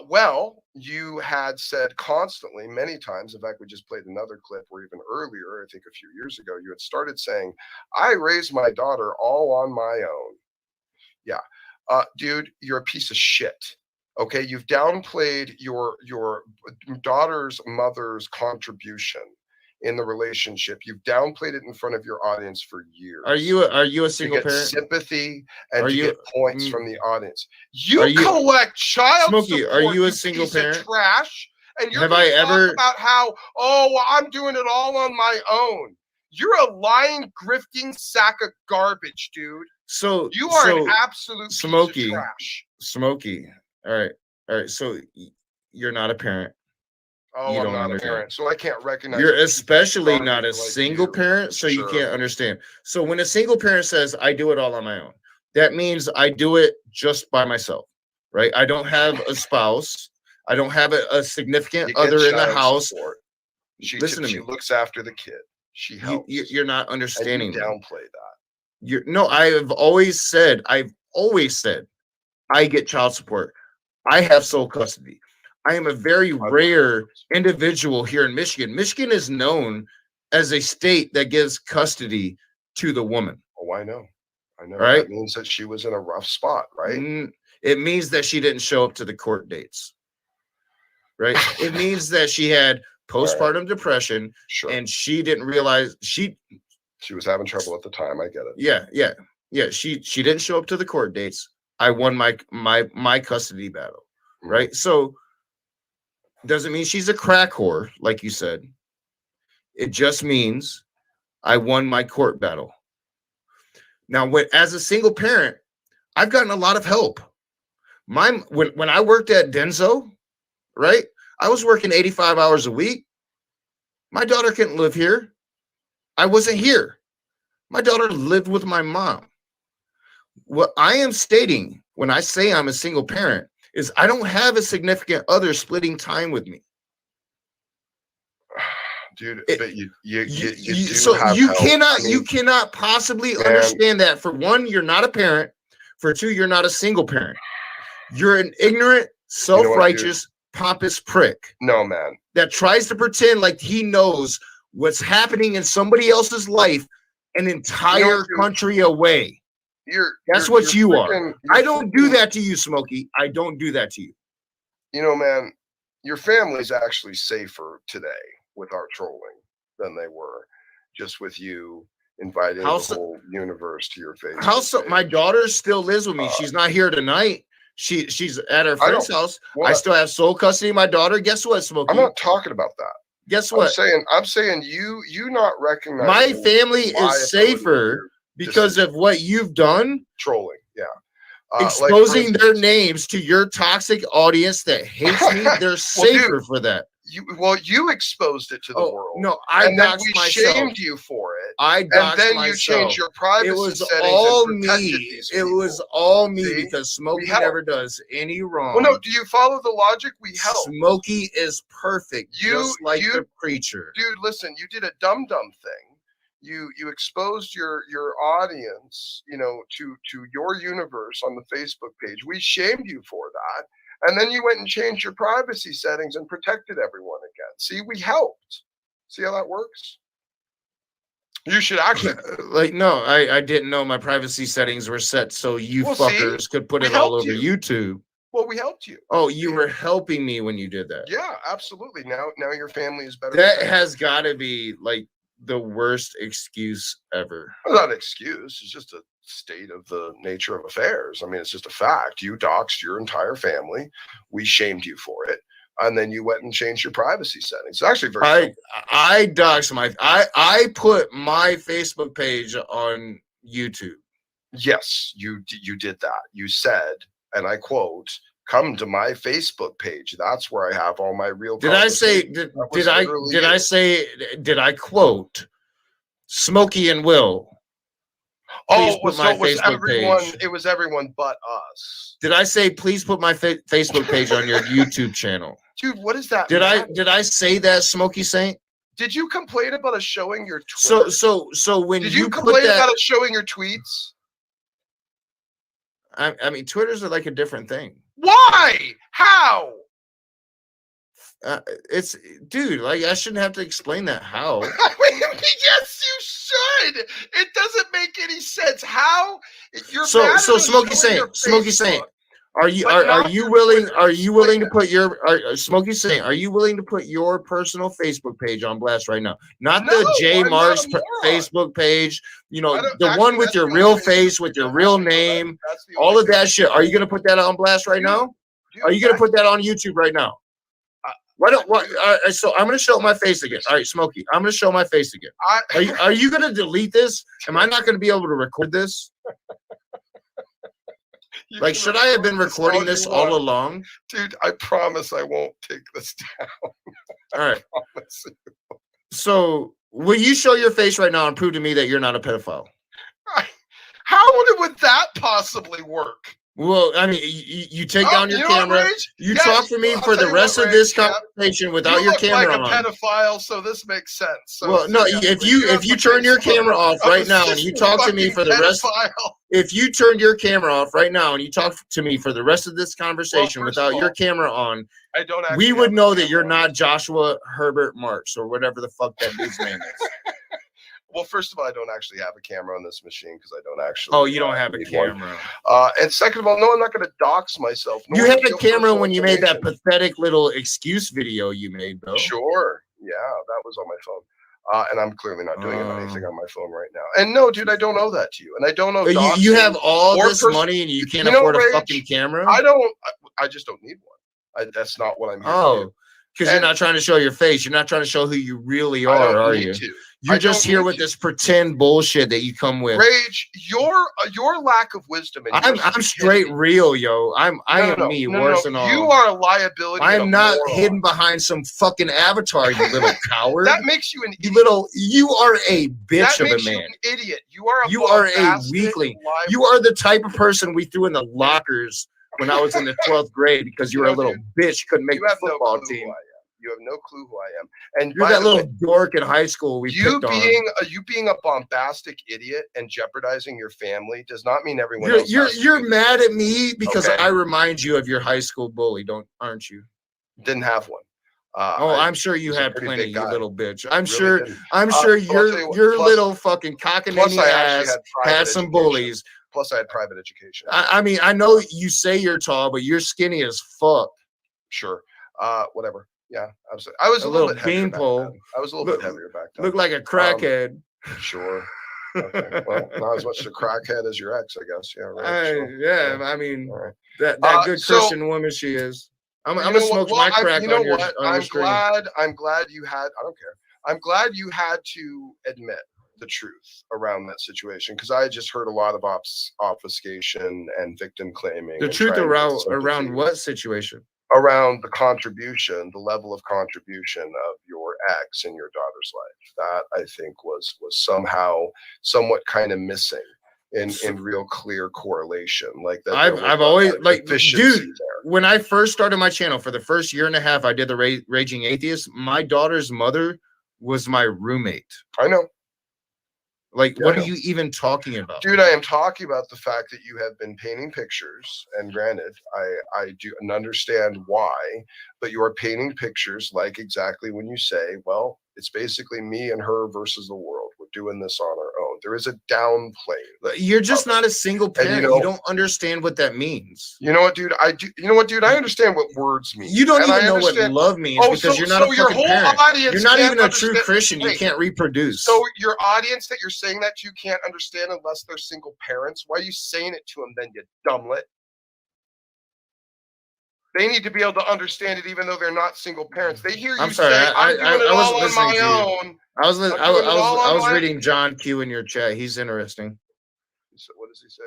Well, you had said constantly, many times. In fact, we just played another clip where even earlier, I think a few years ago, you had started saying, "I raised my daughter all on my own." Yeah. Dude, you're a piece of shit. Okay, you've downplayed your daughter's mother's contribution in the relationship. You've downplayed it in front of your audience for years. Are you a single to get parent? Sympathy and to get points from the audience. You collect child Smokey, support. are you a single parent? Trash. And you're have I ever about how I'm doing it all on my own. You're a lying, grifting sack of garbage, dude. So you are an absolute Smokey, piece of trash. Smokey. All right. So you're not a parent. Oh, You I'm don't not a understand. parent, so I can't recognize. You're a especially garbage not a like single you. parent, so you Sure. can't understand. So when a single parent says, I do it all on my own, that means I do it just by myself, right? I don't have a spouse. I don't have a significant You get other in the child house. support. Listen to She me. looks after the kid. She helps. You're not and you understanding me. downplay that. No, I've always said, I get child support. I have sole custody. I am a very rare individual here in Michigan. Michigan is known as a state that gives custody to the woman. Oh, I know. Right? That means that she was in a rough spot, right? It means that she didn't show up to the court dates. Right? It means that she had postpartum depression, and she didn't realize she was having trouble at the time. I get it. Yeah. She didn't show up to the court dates. I won my custody battle. Right? So doesn't mean she's a crack whore, like you said. It just means I won my court battle. Now, as a single parent, I've gotten a lot of help. When I worked at Denso, right? I was working 85 hours a week. My daughter couldn't live here. I wasn't here. My daughter lived with my mom. What I am stating when I say I'm a single parent is I don't have a significant other splitting time with me. Dude, but you do so have you help. cannot I mean, you cannot possibly understand that. For one, you're not a parent. For two, you're not a single parent. You're an ignorant, self-righteous, pompous prick. No, man. That tries to pretend like he knows what's happening in somebody else's life an entire country away. That's what you are. I don't do that to you, Smokey. I don't do that to you. You know, man, your family's actually safer today with our trolling than they were just with you inviting the whole universe to your face. My daughter still lives with me. She's not here tonight. She's at her friend's house. I still have sole custody of my daughter. Guess what, Smokey? I'm not talking about that. Guess what? I'm saying you not recognize my family is safer because of what you've done. Trolling, yeah. Exposing their names to your toxic audience that hates me. They're safer for that. You exposed it to the world. No, I doxed myself. Shamed you for it. I doxed and then myself. You changed your privacy settings. All me. It was all me because Smokey never does any wrong. Well, no. Do you follow the logic? We help. Smokey is perfect, just like the preacher. Dude, listen. You did a dumb thing. You exposed your audience, to your universe on the Facebook page. We shamed you for that. And then you went and changed your privacy settings and protected everyone again. See, we helped. See how that works? You should actually no, I didn't know my privacy settings were set so you fuckers could put it all over YouTube. Well, we helped you. Oh, you were helping me when you did that. Yeah, absolutely. Now your family is better. That has got to be like the worst excuse ever. Well, not an excuse. It's just a state of the nature of affairs. I mean, it's just a fact. You doxed your entire family. We shamed you for it. And then you went and changed your privacy settings. It's actually very I doxed I put my Facebook page on YouTube. Yes, you did that. You said, and I quote, "Come to my Facebook page. That's where I have all my real." Did I quote Smokey and Will? Oh, so it was everyone. Page. It was everyone but us. Did I say please put my Facebook page on your YouTube channel? Dude, what is that? Did I say that, Smokey Saint? Did you complain about us showing your tweets? So when did you complain about us showing your tweets? I mean, Twitters are like a different thing. Why? How? It's dude, like I shouldn't have to explain that. How? I mean, yes, you should. It doesn't make any sense. How? You're so Smokey Saint. Are you willing to put your Smokey Saint? Are you willing to put your personal Facebook page on blast right now? Not the J Marks Facebook page. The one with your real face, with your real name, all of that shit. Are you gonna put that on blast right now? Are you gonna put that on YouTube right now? So I'm gonna show my face again. All right, Smokey, I'm gonna show my face again. Are you gonna delete this? Am I not gonna be able to record this? Like, should I have been recording this all along? Dude, I promise I won't take this down. All right. Promise. So, will you show your face right now and prove to me that you're not a pedophile? How would that possibly work? Well, I mean, you take down your you know what, camera. Rage? You Yes, talk for me I'll for tell the you rest what, of this Rage, conversation without you your look camera like a on. pedophile, so this makes sense. So Well, no, yeah, if have you the turn face your of camera off a right now and you talk to me fucking for the rest, pedophile. if you turned your camera off right now and you talk to me for the rest of this conversation first of without your all, camera on, I don't. we would have a know that camera you're on not this. Joshua Herbert Marks or whatever the fuck that dude's name is. Well, first of all, I don't actually have a camera on this machine because I don't actually. Oh, you don't have a need one. camera. And second of all, no, I'm not going to dox myself. You nor had a reveal camera personal when you made that information. pathetic little excuse video you made, though. Sure. Yeah, that was on my phone. And I'm clearly not doing anything on my phone right now. And no, dude, I don't owe that to you. And I don't know. You have all or this money and you can't you know, afford a Rage, fucking camera? I just don't need one. That's not what I'm here to Oh, do. because you're not trying to show your face. You're not trying to show who you really are you? You're just here with this pretend bullshit that you come with. Rage, your lack of wisdom. And I'm straight real, yo. I am me, worse than all. You are a liability. I'm not hidden behind some fucking avatar, you little coward. That makes you an idiot. You are a bitch of a man. You an idiot. You are a weakling. You are the type of person we threw in the lockers when I was in the 12th grade because you were a little bitch, couldn't make the football team. You have no clue who I am. And you're that little dork in high school we picked on. You being a bombastic idiot and jeopardizing your family does not mean everyone else. You're mad at me because I remind you of your high school bully, aren't you? Didn't have one. I'm sure you had plenty, you little bitch. I'm really sure your little fucking cockamamie ass had some bullies. Plus, I had private education. I mean, I know you say you're tall, but you're skinny as fuck. Sure. Whatever. Yeah, absolutely. I was a little bit heavier back then. I was a little bit heavier back then. Looked like a crackhead. Sure. Okay. Well, not as much a crackhead as your ex, I guess. Yeah. Right. Sure. Yeah. I mean, that good Christian woman she is. I'm gonna smoke my crack on your screen. I'm glad you had. I don't care. I'm glad you had to admit the truth around that situation because I just heard a lot of obfuscation and victim claiming. The truth around what situation? Around the level of contribution of your ex in your daughter's life. That I think was somehow somewhat kind of missing in real clear correlation. Like that. I've always dude. When I first started my channel for the first year and a half, I did the Raging Atheist. My daughter's mother was my roommate. I know. Like, what are you even talking about? Dude, I am talking about the fact that you have been painting pictures, and granted, I do understand why, but you are painting pictures like exactly when you say, well, it's basically me and her versus the world. We're doing this on our own. There is a downplay. You're just not a single parent. You don't understand what that means. You know what, dude? I do. You know what, dude? I understand what words mean. You don't even know what love means because you're not a fucking parent. You're not even a true Christian. You can't reproduce. So your audience that you're saying that to can't understand unless they're single parents. Why are you saying it to them then, you dumblet? They need to be able to understand it, even though they're not single parents. They hear you say, "I'm doing it all on my own." I was reading John Q in your chat. He's interesting. So what does he say?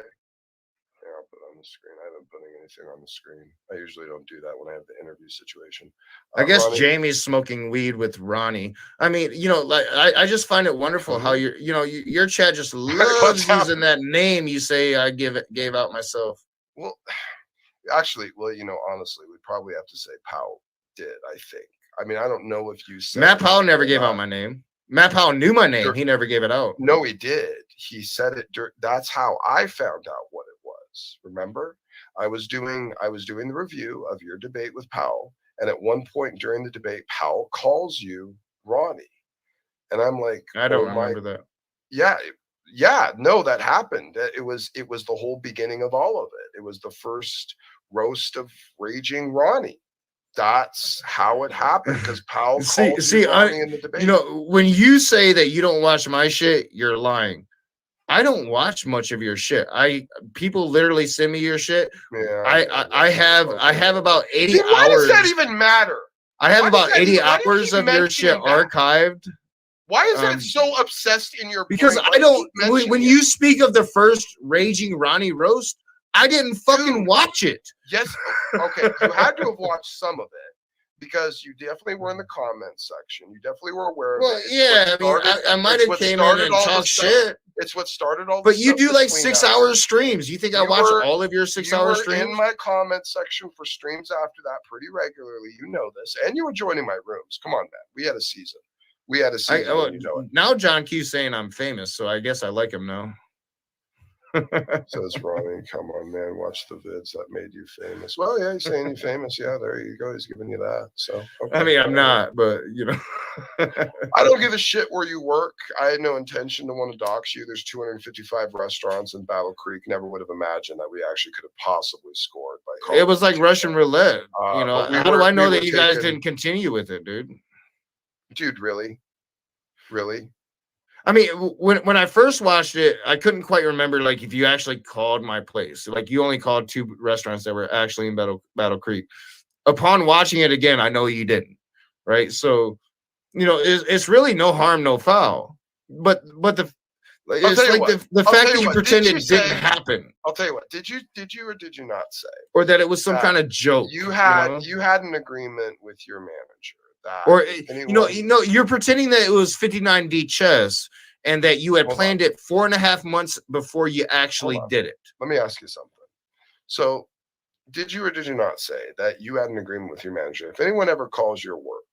Here, I'll put it on the screen. I haven't putting anything on the screen. I usually don't do that when I have the interview situation. I guess Ronnie, Jamie's smoking weed with Ronnie. I mean, like I just find it wonderful how your chat just loves using that name. You say I gave out myself. Well. Actually, honestly, we'd probably have to say Powell did, I think. I mean, I don't know if you said Matt Powell never gave out my name. Matt Powell knew my name. He never gave it out. No, he did. He said it. That's how I found out what it was. Remember? I was doing the review of your debate with Powell. And at one point during the debate, Powell calls you Ronnie. And I'm like, I don't remember that. Yeah, no, that happened. It was the whole beginning of all of it. It was the first roast of Raging Ronnie. That's how it happened because Powell called Ronnie in the debate. When you say that you don't watch my shit, you're lying. I don't watch much of your shit. People literally send me your shit. Yeah, I have about 80 hours. Why does that even matter? I have about 80 hours of your shit archived. Why is that so obsessed in your because brain? I don't when you speak of the first Raging Ronnie roast, I didn't fucking watch it. Yes, okay. You had to have watched some of it because you definitely were in the comments section. You definitely were aware of Well, it. It's yeah, what I mean, started- I might it's have what came in started and all the talked stuff. shit, It's what started all the but you stuff do like between 6 us. hour streams. You think I You watch were- all of your 6 hour were streams? in my comment section for streams after that pretty regularly. You know this, and you were joining my rooms. Come on, man. We had a season. We had a season. And you know it. Now John Q's saying I'm famous, so I guess I like him now. Says Ronnie, come on, man, watch the vids that made you famous. Well, yeah, he's saying you're famous. Yeah, there you go. He's giving you that. So, okay. I mean, I'm not, but you know. I don't give a shit where you work. I had no intention to want to dox you. There's 255 restaurants in Battle Creek. Never would have imagined that we actually could have possibly scored. By It was like Russian roulette. You know, but how do I know that were you guys taking- didn't continue with it, dude? Dude, really? Really? I mean, when I first watched it, I couldn't quite remember like if you actually called my place. Like you only called 2 restaurants that were actually in Battle Creek. Upon watching it again, I know you didn't, right? So, you know, it's really no harm, no foul. But the it's like the fact that you pretend it didn't happen. I'll tell you what. Did you or did you not say? Or that it was some kind of joke. You had an agreement with your manager. Or you're pretending that it was 59D chess and that you had planned it 4.5 months before you actually did it. Let me ask you something. So, did you or did you not say that you had an agreement with your manager? If anyone ever calls your work,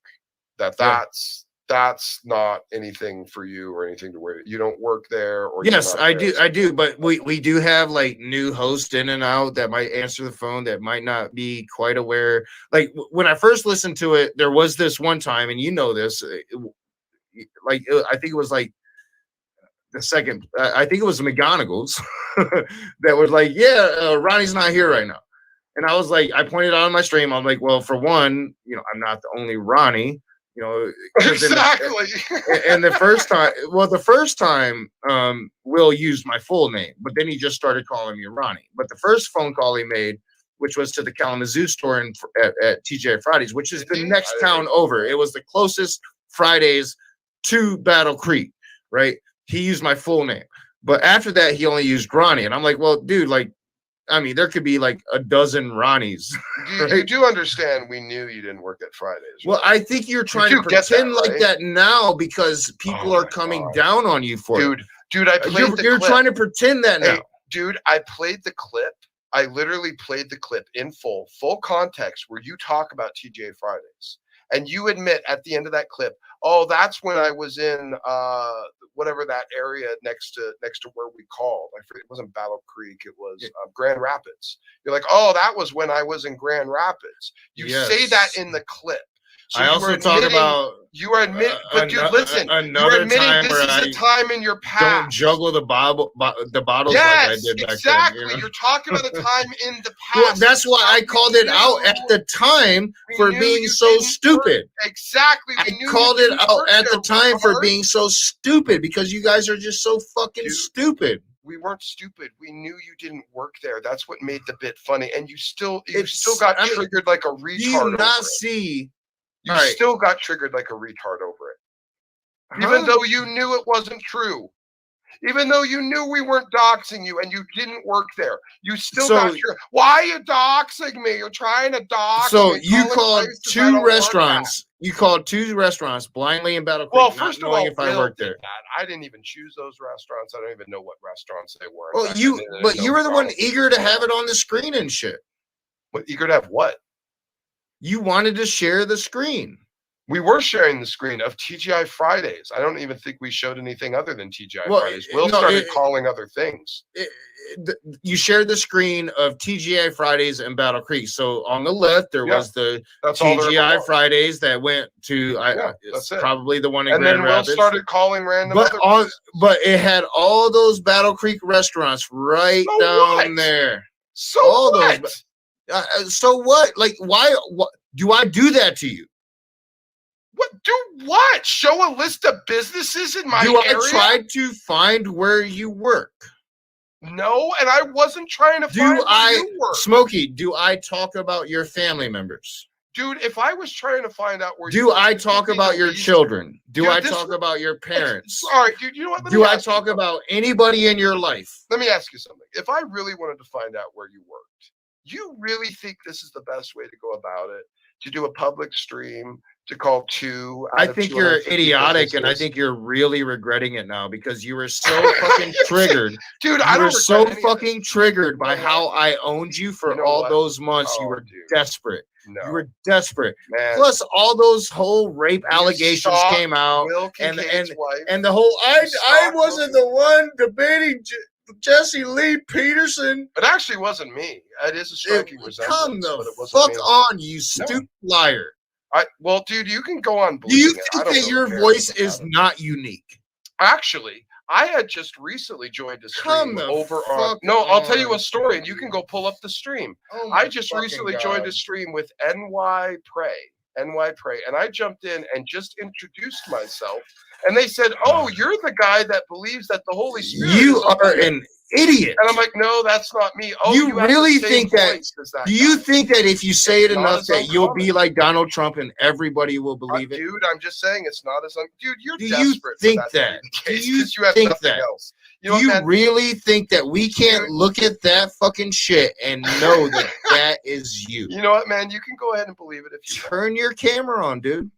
that's not anything for you or anything to worry. You don't work there, or yes, I do. But we do have like new hosts in and out that might answer the phone that might not be quite aware. Like when I first listened to it, there was this one time, and you know this, I think it was like the second. I think it was the McGonagals that was like, yeah, Ronnie's not here right now, and I was like, I pointed out on my stream, I'm like, well, for one, you know, I'm not the only Ronnie. You know, exactly. And the first time, Will used my full name, but then he just started calling me Ronnie. But the first phone call he made, which was to the Kalamazoo store at TGI Fridays, which is the next town over. It was the closest Fridays to Battle Creek, right? He used my full name, but after that, he only used Ronnie, and I'm like, well, dude, like. I mean, there could be like a dozen Ronnies. You do understand we knew you didn't work at Fridays. Right? Well, I think you're trying to pretend like that now because people are coming down on you for it. Dude, I played the clip. You're trying to pretend that now. Dude, I played the clip. I literally played the clip in full context where you talk about TGA Fridays. And you admit at the end of that clip, oh, that's when I was in whatever that area next to where we called. I forget, it wasn't Battle Creek, it was Grand Rapids. You're like, oh, that was when I was in Grand Rapids. You say that in the clip. So I also talk about you are admitting, but dude, listen, you're admitting this is a time in your past. Don't juggle the bottles yes, like I did back exactly. then. You know? You're talking about a time in the past. Well, that's why I called it out at the time for being so stupid. Exactly. I called it out at the time for being so stupid because you guys are just so fucking stupid. We weren't stupid. We knew you didn't work there. That's what made the bit funny. And you still got triggered like a retard. Do you not see? You still got triggered like a retard over it. Even though you knew it wasn't true. Even though you knew we weren't doxing you and you didn't work there. You still got triggered. Why are you doxing me? You're trying to dox me. So you called 2 restaurants. You called 2 restaurants blindly in Battle Creek. Well, first of all, if I worked there. I didn't even choose those restaurants. I don't even know what restaurants they were. Well, you were the one eager to have it on the screen and shit. What, eager to have what? You wanted to share the screen. We were sharing the screen of TGI Fridays. I don't even think we showed anything other than TGI Fridays. Will started calling other things. You shared the screen of TGI Fridays and Battle Creek. So on the left, there was the TGI Fridays that went to probably the one in Grand Rapids. And then Will started calling random but it had all those Battle Creek restaurants right down there. So all what? So what? Like, why? What, do I do that to you? What? Do what? Show a list of businesses in my area? Do I try to find where you work? No, and I wasn't trying to find where you work. Smokey, do I talk about your family members? Dude, if I was trying to find out where do I talk about your children? Do I talk about your parents? All right, dude, you know what? Do I talk about anybody in your life? Let me ask you something. If I really wanted to find out where you worked, you really think this is the best way to go about it? to do a public stream to call two. I think you're idiotic, and I think you're really regretting it now because you were so fucking triggered. Dude, you I don't were so regret any of fucking this. triggered by how I owned you for You know all what? those months. You Oh, were dude. desperate. No, You were desperate. man. Plus, all those whole rape allegations saw came out, Will and Kincaid's wife. and the whole I stalked wasn't the one debating Jesse Lee Peterson. It actually wasn't me. It is a striking resemblance. Come but it the wasn't fuck me. on, you stupid liar. Well, dude, you can go on. Do you believing it. think I don't that really your care voice anything is about it. not unique? Actually, I had just recently joined a stream over on. No, I'll tell you a story, and you can go pull up the stream. Oh my I just fucking recently God. joined a stream with NY Pray, and I jumped in and just introduced myself, and they said, "Oh, you're the guy that believes that the Holy Spirit." You is are okay." an idiot. And I'm like, "No, that's not me." Oh, You have the really same think that- voice as that Do you guy. think that if you say it It's not enough as that you'll uncommon. be like Donald Trump and everybody will believe it? Dude, I'm just saying it's not as dude. You're Do you desperate think for that? that? To be the Do case you 'cause you have think nothing that? else. You Do know, you man, really think that we can't Dude. look at that fucking shit and know that that is you? You know what, man? You can go ahead and believe it if you want. Turn your camera on, dude.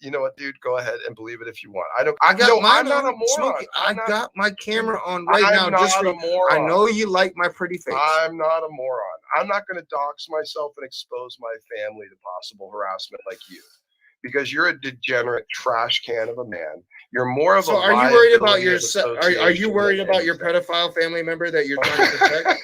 You know what, dude? Go ahead and believe it if you want. I got no, mine I'm not on. a moron. Smokey, I I'm not, got my camera on right now. I'm not Just a for, moron. I know you like my pretty face. I'm not a moron. I'm not going to dox myself and expose my family to possible harassment like you, because you're a degenerate trash can of a man. You're more of a. So are you worried about liability your? of Are you association worried than about your anything. pedophile family member that you're trying to protect?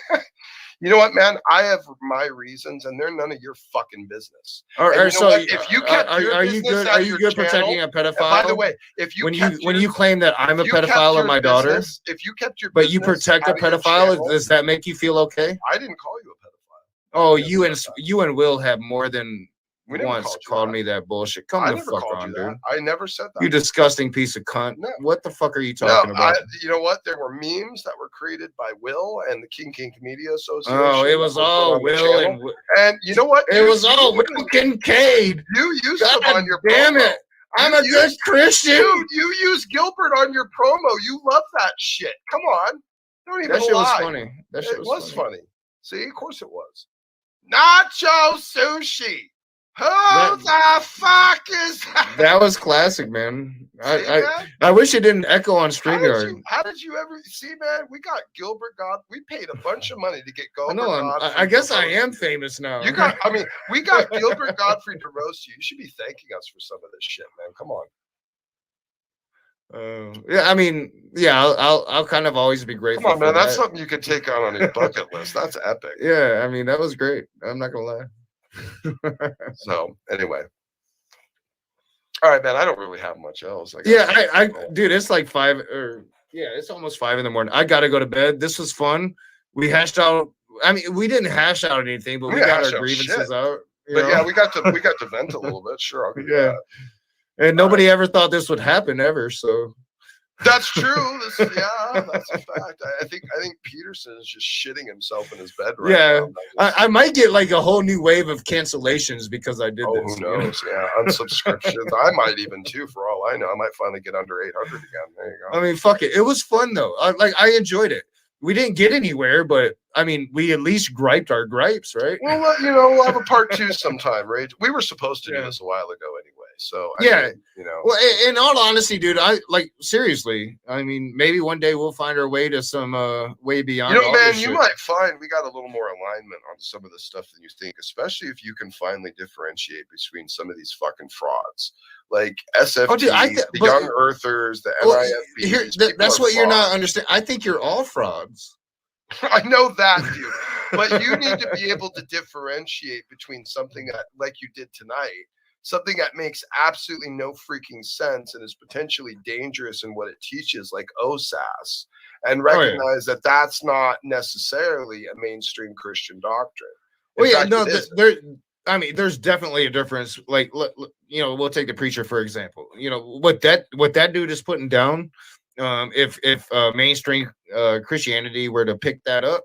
You know what, man? I have my reasons, and they're none of your fucking business. Or And you know so, what? If you kept your are you business good? out Are of you your good channel- protecting a and pedophile? by the way, if you when kept you claim that I'm a if you kept pedophile your of my daughter, business- if you kept your but you business protect a out of your pedophile, channel- does that make you feel okay? I didn't call you a pedophile. Oh, never you and said that. you and Will have more than We never once called you called that. me that bullshit. Come I the never fuck called on, you dude. that. I never said that. You disgusting piece of cunt. No. What the fuck are you No, talking about? you know what? There were memes that were created by Will and the King Media Association. Oh, it that was were put all on the Will channel. And you know what? it was all you, Will Kincaid. You used God them on your damn promo. it! I'm You a good used- Christian. Dude, you used Gilbert on your promo. You love that shit. Come on. Don't even That shit was lie. funny. That shit It was funny. See, of course it was. Nacho sushi. Who the fuck is that? That was classic, man. See, man? I wish it didn't echo on How StreamYard. did you ever see, man? We got Gilbert God. We paid a bunch of money to get I Gilbert know. Godfrey. I guess to I roast am you. famous now. You got. I mean, we got Gilbert Godfrey to roast you. You should be thanking us for some of this shit, man. Come on. Yeah, I mean, yeah, I'll kind of always be grateful. Come on, man. for That's that. something you could take on your bucket list. That's epic. Yeah, I mean, that was great. I'm not gonna lie. So anyway. All right, man. I don't really have much else. Yeah, dude, it's like 5 or yeah, it's almost 5 in the morning. I gotta go to bed. This was fun. We hashed out. I mean, we didn't hash out anything, but we got hashed our out grievances shit. out. you But know? yeah, we got to vent a little bit. Sure, I'll give you Yeah. that. And nobody ever thought this would happen ever. So That's true. Yeah, that's a fact. I think Peterson is just shitting himself in his bed right Yeah, now. I might get like a whole new wave of cancellations because I did Oh, this. who knows? Yeah, unsubscriptions. I might even too, for all I know. I might finally get under 800 again. There you go. I mean, fuck it. It was fun though. I enjoyed it. We didn't get anywhere, but I mean, we at least griped our gripes, right? Well, we'll have a part 2 sometime, right? We were supposed to do this a while ago anyway. So I mean, Well, in all honesty, dude, seriously. I mean, maybe one day we'll find our way to some way beyond. all man, this you shit. might find we got a little more alignment on some of the stuff than you think, especially if you can finally differentiate between some of these fucking frauds, like SFTs, dude, the Young Earthers, the NIFBs. That's what you're not understanding. I think you're all frauds. I know that, dude. But you need to be able to differentiate between something that, like you did tonight, something that makes absolutely no freaking sense and is potentially dangerous in what it teaches, like OSAS, and recognize that that's not necessarily a mainstream Christian doctrine. There's definitely a difference. Like, we'll take the preacher for example. What that dude is putting down. If mainstream Christianity were to pick that up,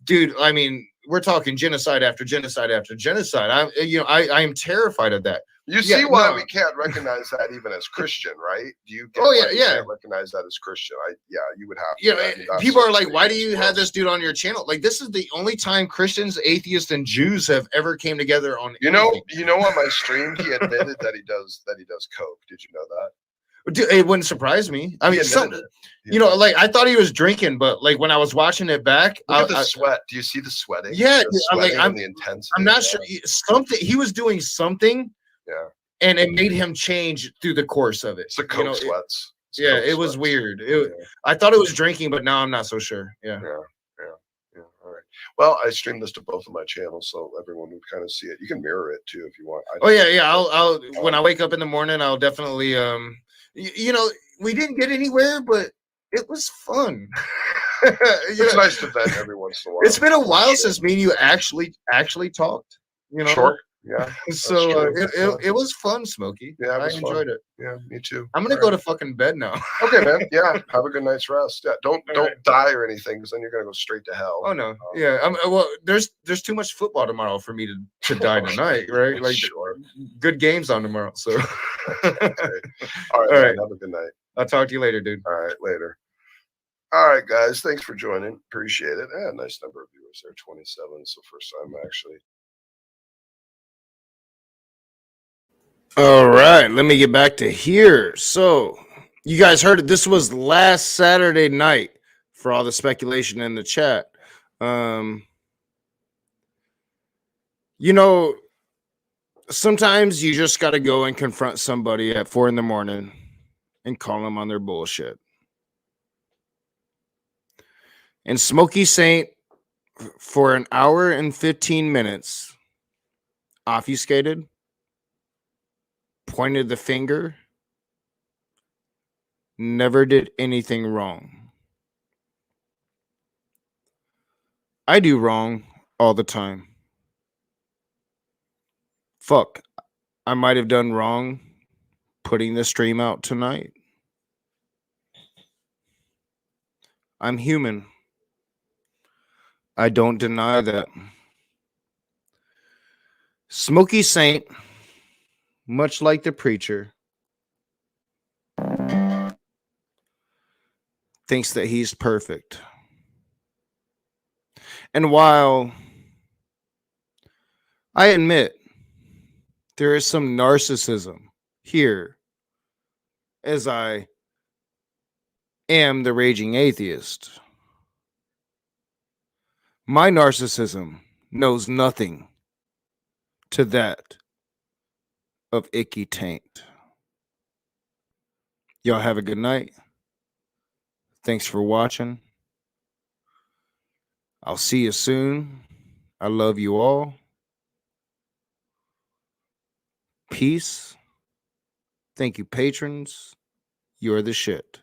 dude, I mean, we're talking genocide after genocide after genocide. I am terrified of that. You Yeah, see why no. we can't recognize that even as Christian, right? Do you get Oh, yeah, why you yeah. can't recognize that as Christian? You would have to. Yeah, I mean, that's people so are like, why do strange you for have us. this dude on your channel? Like, this is the only time Christians, atheists, and Jews have ever came together on You know, anything. on my stream, he admitted that he does coke. Did you know that? Dude, it wouldn't surprise me. I He mean, admitted it. you know, like I thought he was drinking, but like when I was watching it back, Look at the sweat. Do you see the sweating? Yeah, the dude, sweating like, and the intensity. I'm not sure something he was doing something. Yeah. And it made him change through the course of it. It's the coke sweats. It was weird. I thought it was drinking, but now I'm not so sure. Yeah. All right. Well, I streamed this to both of my channels, so everyone would kind of see it. You can mirror it too if you want. I'll when I wake up in the morning, I'll definitely you know, we didn't get anywhere, but it was fun. It's nice to vent every once in a while. It's been a while since me and you actually talked. You know. Sure. Yeah. So it was fun, Smokey. Yeah, I enjoyed it. Yeah, me too. I'm gonna go to fucking bed now. Okay, man. Yeah, have a good night's rest. Yeah, don't die or anything, because then you're gonna go straight to hell. Oh no, yeah. Well, there's too much football tomorrow for me to die tonight, right? Like, sure. Good games on tomorrow. So, okay. All right. Have a good night. I'll talk to you later, dude. All right, later. All right, guys. Thanks for joining. Appreciate it. Nice number of viewers there. 27. So first time actually. All right, let me get back to here. So, you guys heard it. This was last Saturday night for all the speculation in the chat. You know, sometimes you just got to go and confront somebody at 4 a.m. and call them on their bullshit. And Smokey Saint, for an hour and 15 minutes, obfuscated, pointed the finger, never did anything wrong. I do wrong all the time. Fuck, I might have done wrong putting the stream out tonight. I'm human. I don't deny that. Smokey Saint, much like the preacher, thinks that he's perfect. And while I admit there is some narcissism here, as I am the raging atheist, my narcissism knows nothing to that of Icky Taint. Y'all have a good night. Thanks for watching. I'll see you soon. I love you all. Peace. Thank you, patrons. You're the shit.